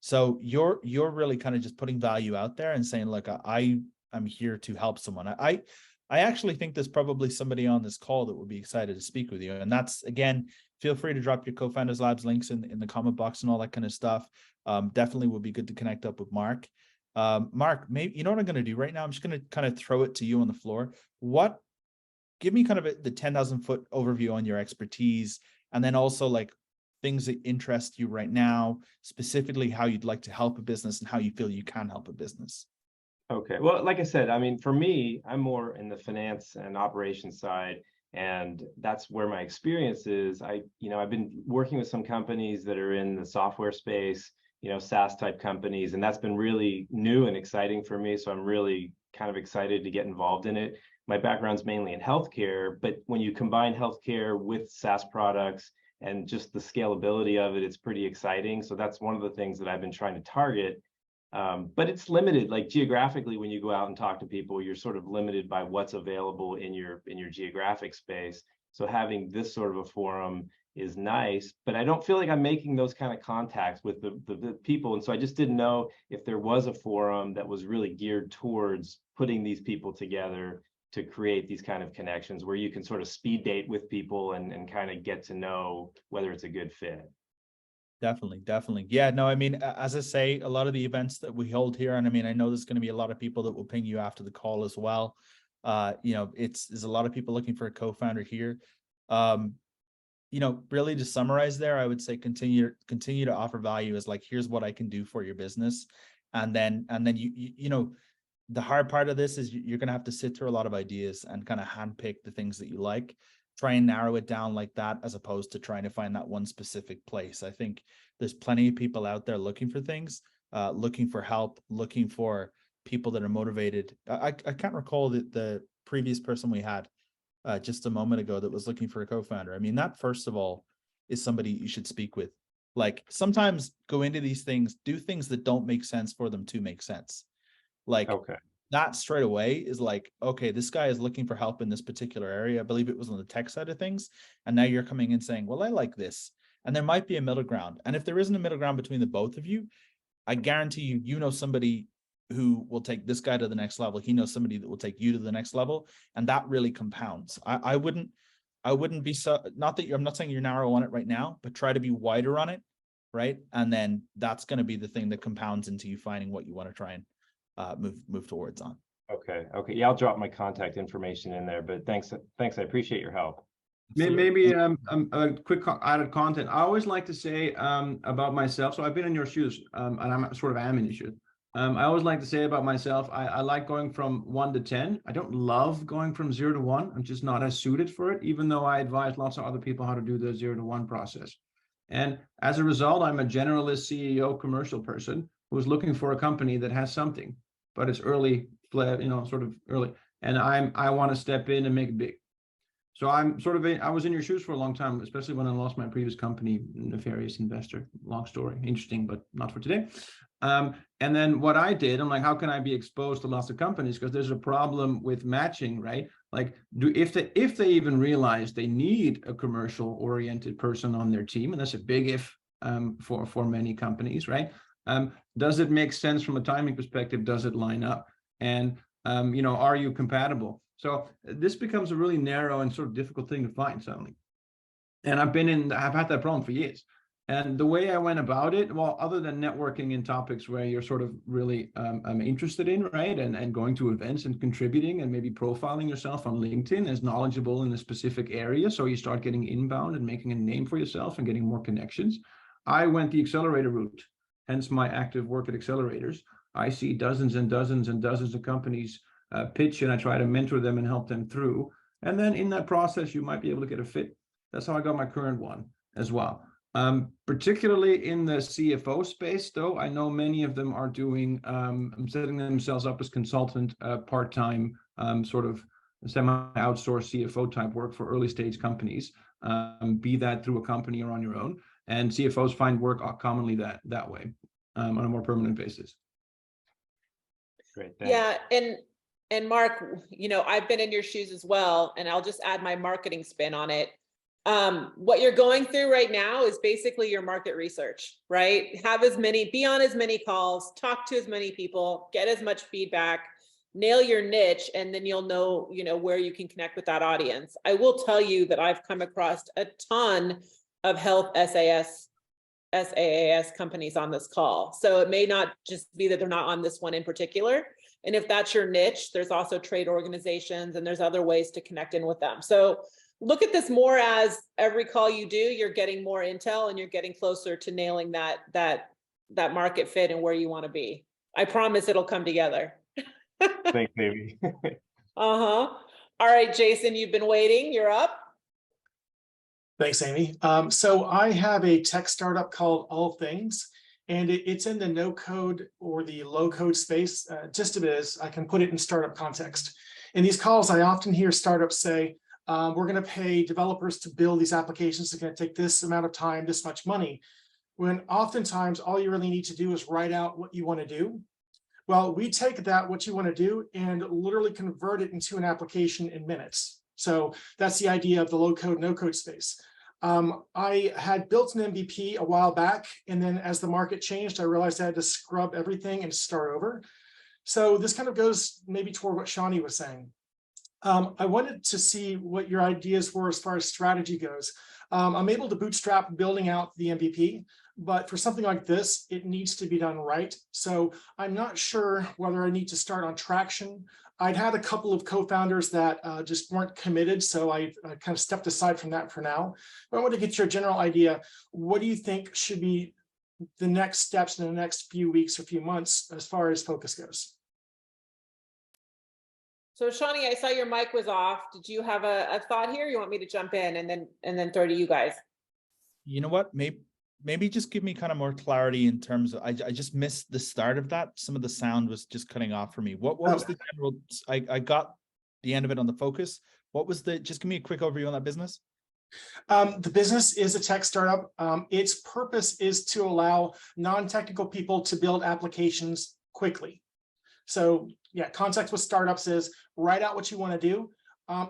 So you're really kind of just putting value out there and saying, look, I'm here to help someone. I actually think there's probably somebody on this call that would be excited to speak with you. And that's, again, feel free to drop your Co-Founders Labs links in the comment box and all that kind of stuff. Definitely would be good to connect up with Mark. Mark, maybe, you know what I'm going to do right now? I'm just going to kind of throw it to you on the floor. Give me kind of the 10,000 foot overview on your expertise, and then also like things that interest you right now, specifically how you'd like to help a business and how you feel you can help a business. Okay, well, like I said, I mean, for me, I'm more in the finance and operations side, and that's where my experience is. I've been working with some companies that are in the software space, SaaS type companies, and that's been really new and exciting for me. So I'm really kind of excited to get involved in it. My background's mainly in healthcare, but when you combine healthcare with SaaS products and just the scalability of it, it's pretty exciting. So that's one of the things that I've been trying to target. But it's limited, like geographically, when you go out and talk to people, you're sort of limited by what's available in your geographic space. So having this sort of a forum is nice, but I don't feel like I'm making those kind of contacts with the people. And so I just didn't know if there was a forum that was really geared towards putting these people together to create these kind of connections where you can sort of speed date with people and kind of get to know whether it's a good fit. Definitely. Yeah, no, I mean, as I say, a lot of the events that we hold here, and I mean, I know there's going to be a lot of people that will ping you after the call as well. There's a lot of people looking for a co-founder here. Really to summarize there, I would say continue to offer value as like, here's what I can do for your business. And then the hard part of this is you're going to have to sit through a lot of ideas and kind of handpick the things that you like, try and narrow it down like that, as opposed to trying to find that one specific place. I think there's plenty of people out there looking for things, looking for help, looking for people that are motivated. I can't recall the previous person we had just a moment ago that was looking for a co-founder. I mean, that first of all is somebody you should speak with. Like, sometimes go into these things, do things that don't make sense for them to make sense. Like, Okay. that straight away is like, okay, this guy is looking for help in this particular area. I believe it was on the tech side of things. And now you're coming in saying, well, I like this. And there might be a middle ground. And if there isn't a middle ground between the both of you, I guarantee you, you know somebody who will take this guy to the next level. He knows somebody that will take you to the next level. And that really compounds. I wouldn't be so, not that I'm not saying you're narrow on it right now, but try to be wider on it. Right. And then that's going to be the thing that compounds into you finding what you want to try and move towards on. Okay. Yeah, I'll drop my contact information in there, but thanks. I appreciate your help. Maybe a quick added content. I always like to say about myself. So I've been in your shoes, and I'm sort of am in your shoes. I always like to say about myself, I like going from 1 to 10. I don't love going from 0 to 1. I'm just not as suited for it, even though I advise lots of other people how to do the 0 to 1 process. And as a result, I'm a generalist CEO commercial person who's looking for a company that has something, but it's early, sort of early. And I want to step in and make it big. So I'm sort of, I was in your shoes for a long time, especially when I lost my previous company, nefarious investor. Long story, interesting, but not for today. And then what I did, I'm like, how can I be exposed to lots of companies? Because there's a problem with matching, right? Like, if they even realize they need a commercial oriented person on their team, and that's a big if for many companies, right? Does it make sense from a timing perspective? Does it line up? And are you compatible? So this becomes a really narrow and sort of difficult thing to find suddenly. And I've had that problem for years. And the way I went about it, well, other than networking in topics where you're sort of really interested in, right? And going to events and contributing and maybe profiling yourself on LinkedIn as knowledgeable in a specific area. So you start getting inbound and making a name for yourself and getting more connections. I went the accelerator route, hence my active work at accelerators. I see dozens and dozens and dozens of companies pitch, and I try to mentor them and help them through. And then in that process, you might be able to get a fit. That's how I got my current one as well. Particularly in the CFO space, though, I know many of them are doing, setting themselves up as consultant, part-time, sort of semi-outsourced CFO type work for early stage companies, be that through a company or on your own. And CFOs find work commonly that way on a more permanent basis. Great, thanks. Yeah, and Mark, I've been in your shoes as well, and I'll just add my marketing spin on it. What you're going through right now is basically your market research, right? Be on as many calls, talk to as many people, get as much feedback, nail your niche, and then you'll know, where you can connect with that audience. I will tell you that I've come across a ton of health SaaS companies on this call. So it may not just be that they're not on this one in particular. And if that's your niche, there's also trade organizations and there's other ways to connect in with them. So look at this more as every call you do, you're getting more intel and you're getting closer to nailing that market fit and where you want to be. I promise it'll come together. Thanks, Amy. All right, Jason, you've been waiting. You're up. Thanks, Amy. So I have a tech startup called All Things, and it's in the no code or the low code space. Just as I can put it in startup context. In these calls, I often hear startups say, we're going to pay developers to build these applications. It's going to take this amount of time, this much money. When oftentimes all you really need to do is write out what you want to do. Well, we take that, what you want to do, and literally convert it into an application in minutes. So that's the idea of the low code, no code space. I had built an MVP a while back, and then as the market changed, I realized I had to scrub everything and start over. So this kind of goes maybe toward what Shawnee was saying. I wanted to see what your ideas were as far as strategy goes. I'm able to bootstrap building out the MVP, but for something like this, it needs to be done right. So I'm not sure whether I need to start on traction. I'd had a couple of co-founders that just weren't committed, so I kind of stepped aside from that for now. But I want to get your general idea. What do you think should be the next steps in the next few weeks or few months as far as focus goes? So Shawnee, I saw your mic was off. Did you have a thought here? You want me to jump in and then throw to you guys? You know what? Maybe just give me kind of more clarity in terms of, I just missed the start of that. Some of the sound was just cutting off for me. What was the general, I got the end of it on the focus. What was just give me a quick overview on that business. The business is a tech startup. Its purpose is to allow non-technical people to build applications quickly. So yeah, Context with Startups is write out what you want to do.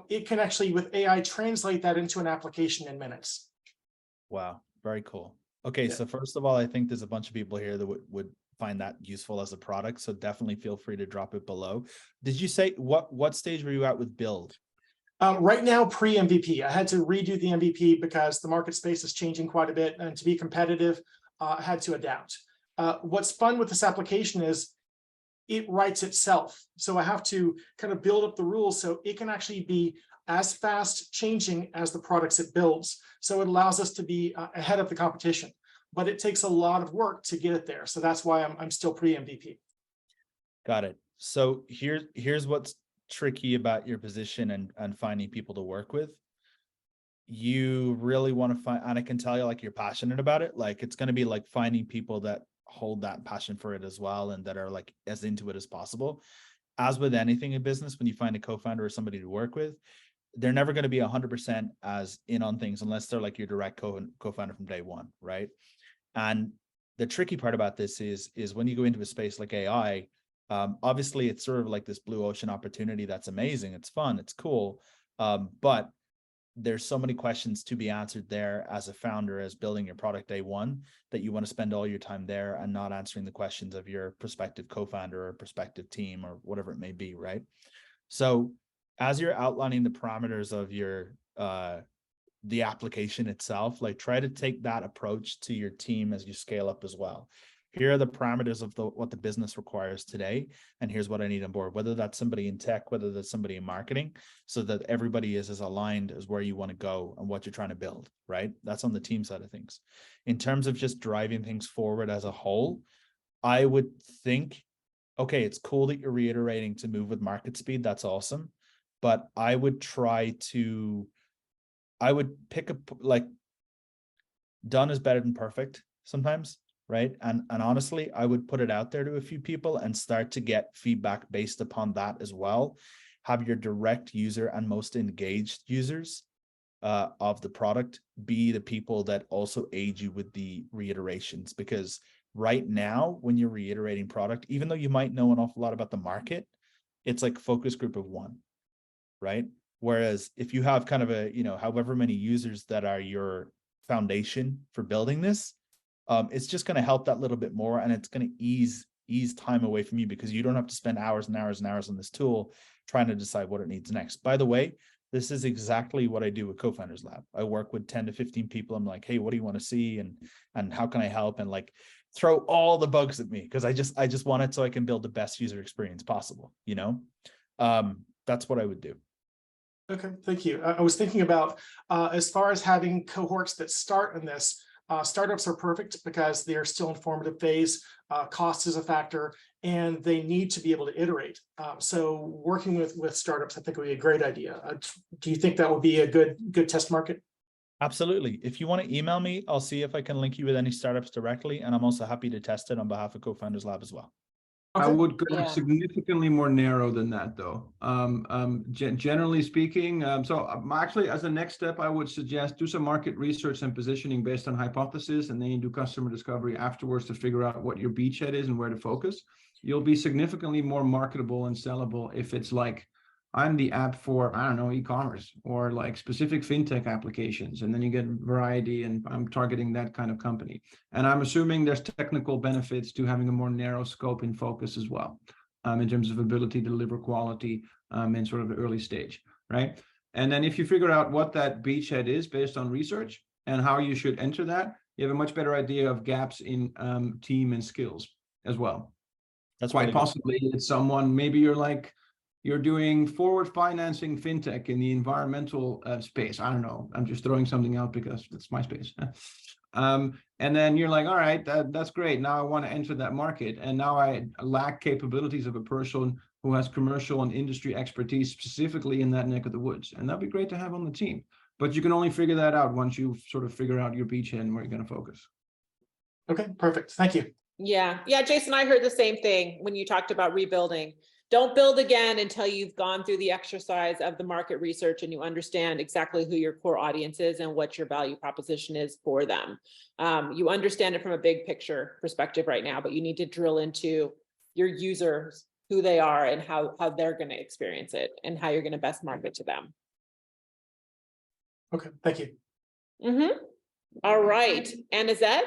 It can actually, with AI, translate that into an application in minutes. Wow, very cool. Okay, Yeah. so first of all, I think there's a bunch of people here that would find that useful as a product. So definitely feel free to drop it below. Did you say what stage were you at with build? Right now, pre-MVP. I had to redo the MVP because the market space is changing quite a bit, and to be competitive, I had to adapt. What's fun with this application is it writes itself. So I have to kind of build up the rules so it can actually be as fast changing as the products it builds. So it allows us to be ahead of the competition, but it takes a lot of work to get it there. So that's why I'm still pre-MVP. Got it. So here's what's tricky about your position and finding people to work with. You really want to find, and I can tell you, like, you're passionate about it. Like, it's going to be like finding people that hold that passion for it as well, and that are like as into it as possible. As with anything in business, when you find a co-founder or somebody to work with, they're never going to be 100% as in on things unless they're like your direct co-founder from day one, right? And the tricky part about this is when you go into a space like AI, obviously it's sort of like this blue ocean opportunity that's amazing, it's fun, it's cool, but there's so many questions to be answered there as a founder, as building your product day one, that you want to spend all your time there and not answering the questions of your prospective co-founder or prospective team or whatever it may be, right? So as you're outlining the parameters of your the application itself, like, try to take that approach to your team as you scale up as well. Here are the parameters of what the business requires today, and here's what I need on board, whether that's somebody in tech, whether that's somebody in marketing, so that everybody is as aligned as where you want to go and what you're trying to build, right? That's on the team side of things. In terms of just driving things forward as a whole, I would think, okay, it's cool that you're reiterating to move with market speed. That's awesome. But I would pick up, like, done is better than perfect sometimes, right? And honestly, I would put it out there to a few people and start to get feedback based upon that as well. Have your direct user and most engaged users of the product be the people that also aid you with the reiterations, because right now, when you're reiterating product, even though you might know an awful lot about the market, it's like focus group of one, right? Whereas if you have kind of a, however many users that are your foundation for building this, it's just going to help that little bit more, and it's going to ease time away from you, because you don't have to spend hours and hours and hours on this tool trying to decide what it needs next. By the way, this is exactly what I do with CoFoundersLab. I work with 10 to 15 people. I'm like, hey, what do you want to see? And how can I help? And like, throw all the bugs at me, because I just want it so I can build the best user experience possible. That's what I would do. Okay, thank you. I was thinking about, as far as having cohorts that start in this, startups are perfect because they're still in formative phase, cost is a factor, and they need to be able to iterate. So working with startups, I think would be a great idea. Do you think that would be a good test market? Absolutely. If you want to email me, I'll see if I can link you with any startups directly, and I'm also happy to test it on behalf of CoFoundersLab as well. Okay. I would go Yeah. significantly more narrow than that, though. Generally speaking, actually, as a next step, I would suggest do some market research and positioning based on hypothesis, and then you do customer discovery afterwards to figure out what your beachhead is and where to focus. You'll be significantly more marketable and sellable if it's like, I'm the app for, I don't know, e-commerce or like specific fintech applications, and then you get variety, and I'm targeting that kind of company. And I'm assuming there's technical benefits to having a more narrow scope and focus as well, in terms of ability to deliver quality in sort of the early stage, right? And then if you figure out what that beachhead is based on research and how you should enter that, you have a much better idea of gaps in team and skills as well. That's quite really possibly it's someone, maybe you're doing forward financing fintech in the environmental space. I don't know. I'm just throwing something out because it's my space. And then you're like, all right, that's great. Now I want to enter that market. And now I lack capabilities of a person who has commercial and industry expertise specifically in that neck of the woods. And that'd be great to have on the team. But you can only figure that out once you sort of figure out your beachhead and where you're going to focus. Okay, perfect. Thank you. Yeah, Jason, I heard the same thing when you talked about rebuilding. Don't build again until you've gone through the exercise of the market research and you understand exactly who your core audience is and what your value proposition is for them. You understand it from a big picture perspective right now, but you need to drill into your users, who they are and how they're going to experience it and how you're going to best market to them. Okay, thank you. All right, and is that?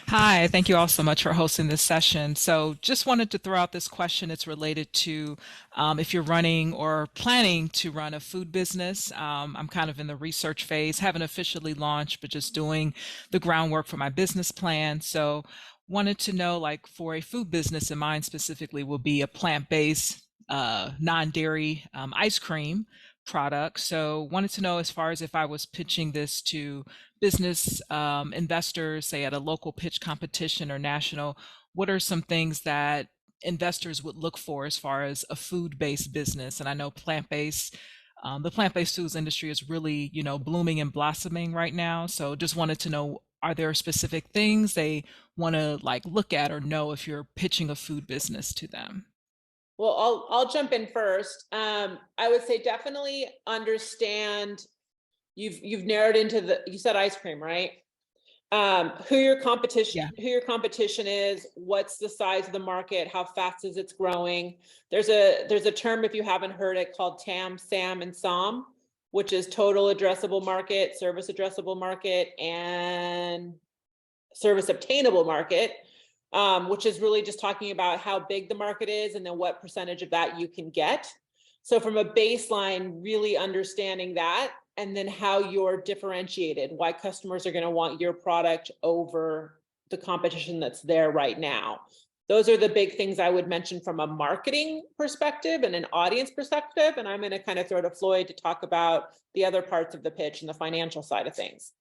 Hi, thank you all so much for hosting this session. So just wanted to throw out this question. It's related to if you're running or planning to run a food business. I'm kind of in the research phase, haven't officially launched, but just doing the groundwork for my business plan. So wanted to know, like, for a food business, and mine specifically will be a plant-based, non-dairy ice cream product. So wanted to know, as far as if I was pitching this to business investors, say at a local pitch competition or national, what are some things that investors would look for as far as a food-based business? And I know plant-based, the plant-based foods industry is really, blooming and blossoming right now. So just wanted to know, are there specific things they want to look at or know if you're pitching a food business to them? Well, I'll jump in first. I would say definitely understand. You've narrowed into you said ice cream, right? Who your competition is, what's the size of the market, how fast is it growing? There's a term, if you haven't heard it, called TAM, SAM, and SOM, which is total addressable market, service addressable market, and service obtainable market, which is really just talking about how big the market is and then what percentage of that you can get. So from a baseline, really understanding that, and then how you're differentiated, why customers are going to want your product over the competition that's there right now. Those are the big things I would mention from a marketing perspective and an audience perspective. And I'm going to kind of throw to Floyd to talk about the other parts of the pitch and the financial side of things.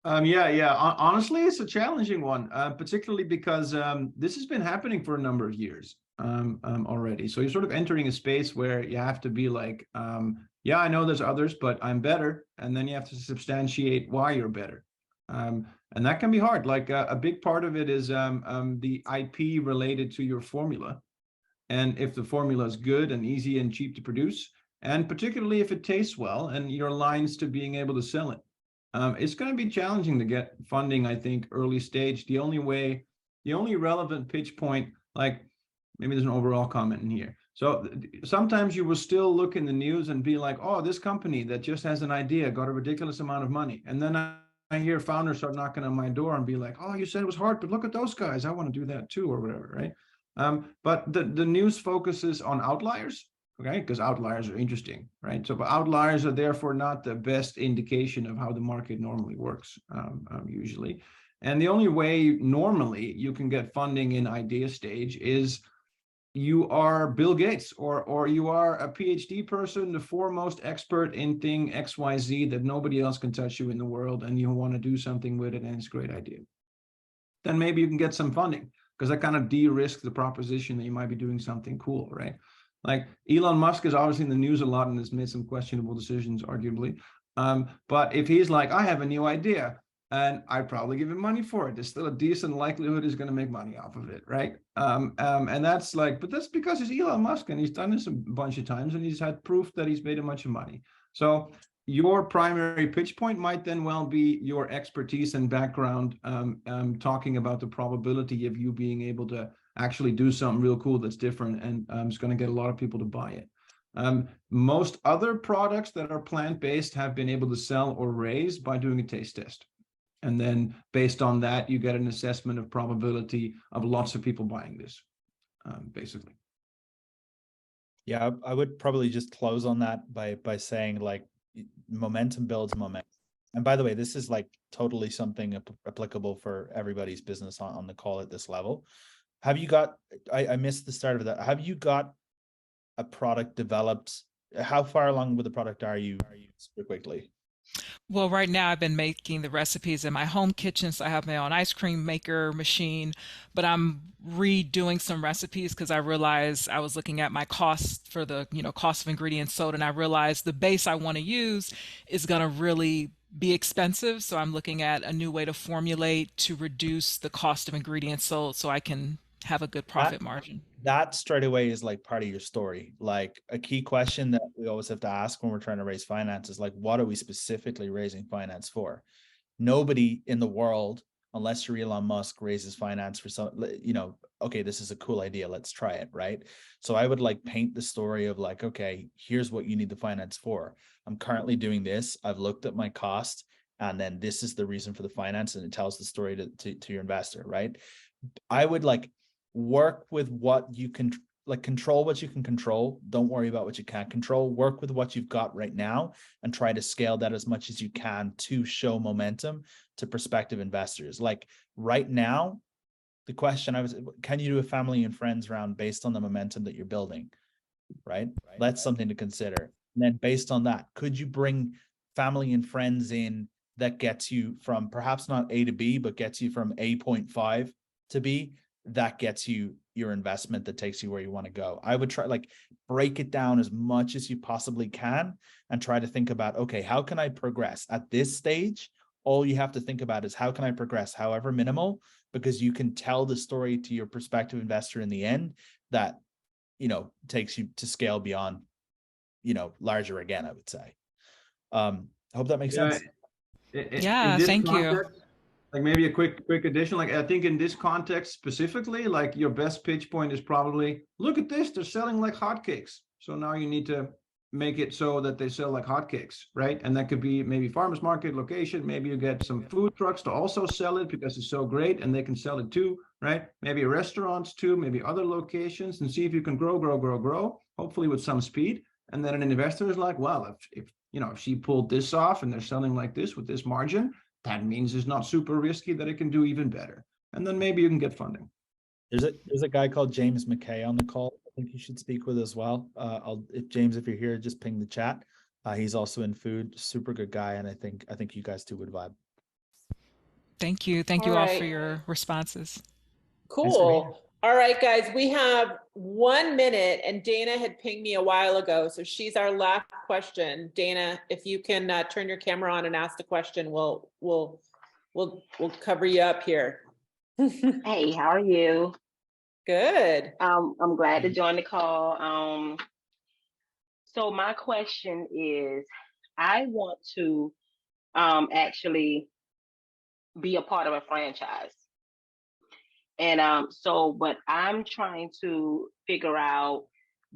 Honestly, it's a challenging one, particularly because this has been happening for a number of years already. So you're sort of entering a space where you have to be like, yeah, I know there's others, but I'm better. And then you have to substantiate why you're better. And that can be hard. Like a big part of it is the IP related to your formula. And if the formula is good and easy and cheap to produce, and particularly if it tastes well and your lines to being able to sell it. It's going to be challenging to get funding, I think, early stage. The only relevant pitch point, like maybe there's an overall comment in here. So sometimes you will still look in the news and be like, oh, this company that just has an idea got a ridiculous amount of money. And then I hear founders start knocking on my door and be like, oh, you said it was hard, but look at those guys. I want to do that too, or whatever, right? But the news focuses on outliers. Okay, because outliers are interesting, right? So, but outliers are therefore not the best indication of how the market normally works, usually. And the only way normally you can get funding in idea stage is you are Bill Gates or you are a PhD person, the foremost expert in thing XYZ that nobody else can touch you in the world, and you want to do something with it, and it's a great idea. Then maybe you can get some funding, because that kind of de-risks the proposition that you might be doing something cool, right? Like Elon Musk is obviously in the news a lot and has made some questionable decisions, arguably. But if he's like, I have a new idea, and I'd probably give him money for it, there's still a decent likelihood he's going to make money off of it, right? And that's like, but that's because he's Elon Musk and he's done this a bunch of times and he's had proof that he's made a bunch of money. So your primary pitch point might then well be your expertise and background, talking about the probability of you being able to actually do something real cool that's different, and it's going to get a lot of people to buy it. Most other products that are plant-based have been able to sell or raise by doing a taste test. And then based on that, you get an assessment of probability of lots of people buying this, basically. Yeah, I would probably just close on that by saying, like, momentum builds momentum. And by the way, this is like totally something applicable for everybody's business on the call at this level. Have you got, I missed the start of that. Have you got a product developed? How far along with the product are you super quickly? Well, right now I've been making the recipes in my home kitchen, so I have my own ice cream maker machine, but I'm redoing some recipes because I realized I was looking at my cost for the, cost of ingredients sold, and I realized the base I want to use is going to really be expensive. So I'm looking at a new way to formulate to reduce the cost of ingredients sold so I can have a good That profit margin. that straight away is like part of your story. Like a key question that we always have to ask when we're trying to raise finance is like, what are we specifically raising finance for? Nobody in the world, unless you're Elon Musk, raises finance for some, okay, this is a cool idea, let's try it, right? So I would like paint the story of like, okay, here's what you need the finance for. I'm currently doing this. I've looked at my cost, and then this is the reason for the finance, and it tells the story to your investor, right? I would like work with what you can, like control what you can control. Don't worry about what you can't control. Work with what you've got right now and try to scale that as much as you can to show momentum to prospective investors. Like right now, the question can you do a family and friends round based on the momentum that you're building? Right? That's something to consider. And then based on that, could you bring family and friends in that gets you from perhaps not A to B, but gets you from A.5 to B? That gets you your investment that takes you where you want to go. I would try like break it down as much as you possibly can and try to think about, okay, how can I progress at this stage? All you have to think about is how can I progress, however minimal, because you can tell the story to your prospective investor in the end that, takes you to scale beyond, larger again, I would say. I hope that makes sense. In Yeah, this thank you. context, like maybe a quick addition, like I think in this context specifically, like your best pitch point is probably, look at this, they're selling like hotcakes. So now you need to make it so that they sell like hotcakes, right? And that could be maybe farmers market location. Maybe you get some food trucks to also sell it because it's so great and they can sell it too, right? Maybe restaurants too, maybe other locations, and see if you can grow, hopefully with some speed. And then an investor is like, well, if she pulled this off and they're selling like this with this margin, that means it's not super risky, that it can do even better. And then maybe you can get funding. There's a guy called James McKay on the call. I think you should speak with as well. If you're here, just ping the chat. He's also in food, super good guy, and I think you guys two would vibe. Thank you. Thank All you all for right. your responses. Thanks for being Cool. All right, guys, we have 1 minute, and Dana had pinged me a while ago, so she's our last question. Dana, if you can turn your camera on and ask the question, we'll cover you up here. Hey, how are you? Good. I'm glad to join the call. So my question is, I want to actually be a part of a franchise. And but I'm trying to figure out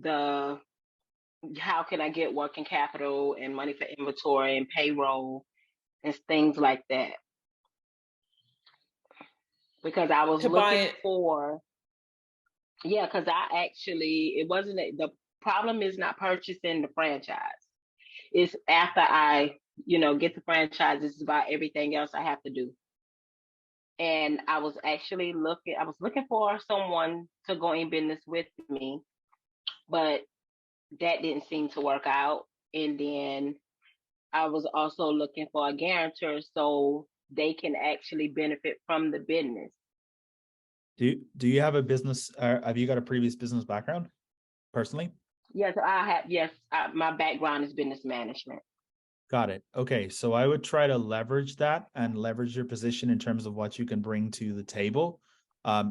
how can I get working capital and money for inventory and payroll and things like that. Because I was looking for, because the problem is not purchasing the franchise. It's after I, get the franchise, this is about everything else I have to do. And I was looking for someone to go in business with me, but that didn't seem to work out. And then I was also looking for a guarantor so they can actually benefit from the business. Do you have a business? Have you got a previous business background personally? Yes, I have. Yes, my background is business management. Got it. Okay, so I would try to leverage that and leverage your position in terms of what you can bring to the table,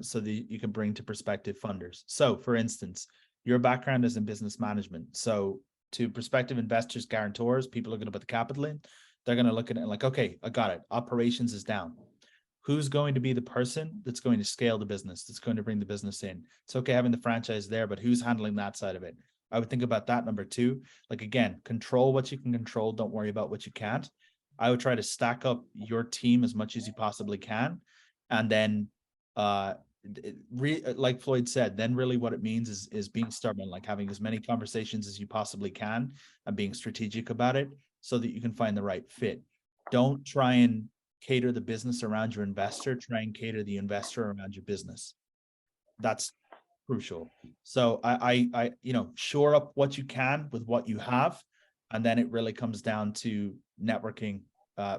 so that you can bring to prospective funders. So, for instance, your background is in business management. So, to prospective investors, guarantors, people are going to put the capital in. They're going to look at it like, okay, I got it. Operations is down. Who's going to be the person that's going to scale the business, that's going to bring the business in? It's okay having the franchise there, but who's handling that side of it? I would think about that. Number two, like again, control what you can control. Don't worry about what you can't. I would try to stack up your team as much as you possibly can. And then, like Floyd said, then really what it means is being stubborn, like having as many conversations as you possibly can and being strategic about it so that you can find the right fit. Don't try and cater the business around your investor. Try and cater the investor around your business. That's crucial. So I shore up what you can with what you have, And then it really comes down to networking,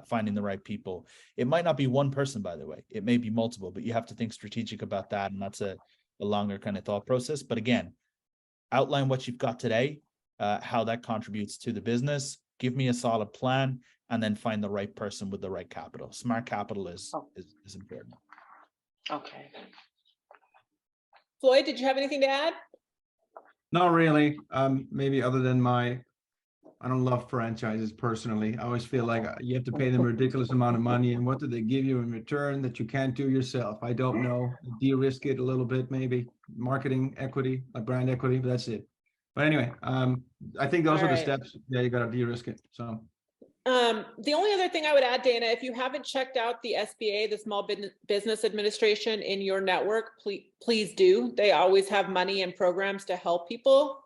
finding the right people. It might not be one person, by the way, it may be multiple, but you have to think strategic about that. And that's a longer kind of thought process. But again, outline what you've got today, how that contributes to the business, give me a solid plan, and then find the right person with the right capital. Smart capital is important. Okay. Floyd, did you have anything to add? Not really. Maybe other than I don't love franchises personally. I always feel like you have to pay them a ridiculous amount of money, and what do they give you in return that you can't do yourself? I don't know. De-risk it a little bit, maybe marketing equity, brand equity, but that's it. But anyway, I think those are the steps. Yeah, you got to de-risk it. So. The only other thing I would add, Dana, if you haven't checked out the SBA, the Small Business Administration in your network, please do. They always have money and programs to help people.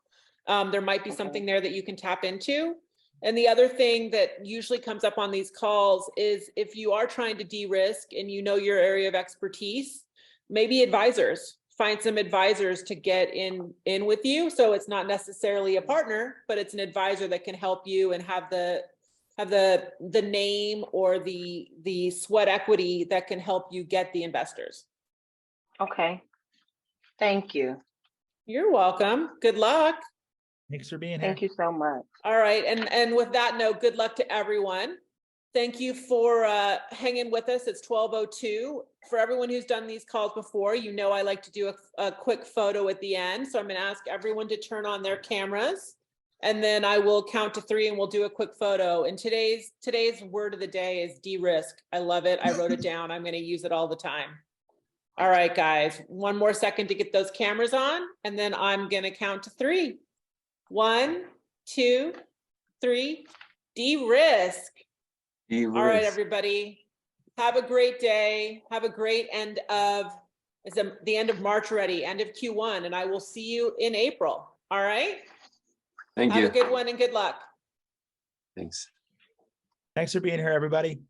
There might be something there that you can tap into. And the other thing that usually comes up on these calls is if you are trying to de-risk and you know your area of expertise, maybe advisors. Find some advisors to get in with you. So it's not necessarily a partner, but it's an advisor that can help you and have the name or the sweat equity that can help you get the investors. Okay. Thank you. You're welcome. Good luck. Thanks for being here. Thank you so much. All right. And with that note, good luck to everyone. Thank you for hanging with us. It's 12:02. For everyone who's done these calls before, you know I like to do a quick photo at the end. So I'm going to ask everyone to turn on their cameras. And then I will count to 3 and we'll do a quick photo. And today's word of the day is de-risk. I love it. I wrote it down. I'm going to use it all the time. All right, guys, one more second to get those cameras on. And then I'm going to count to 3. 1, 2, 3, de-risk. All right, everybody. Have a great day. Have a great end of, it's the end of March already, end of Q1. And I will see you in April. All right. Thank you. Have a good one and good luck. Thanks. Thanks for being here, everybody.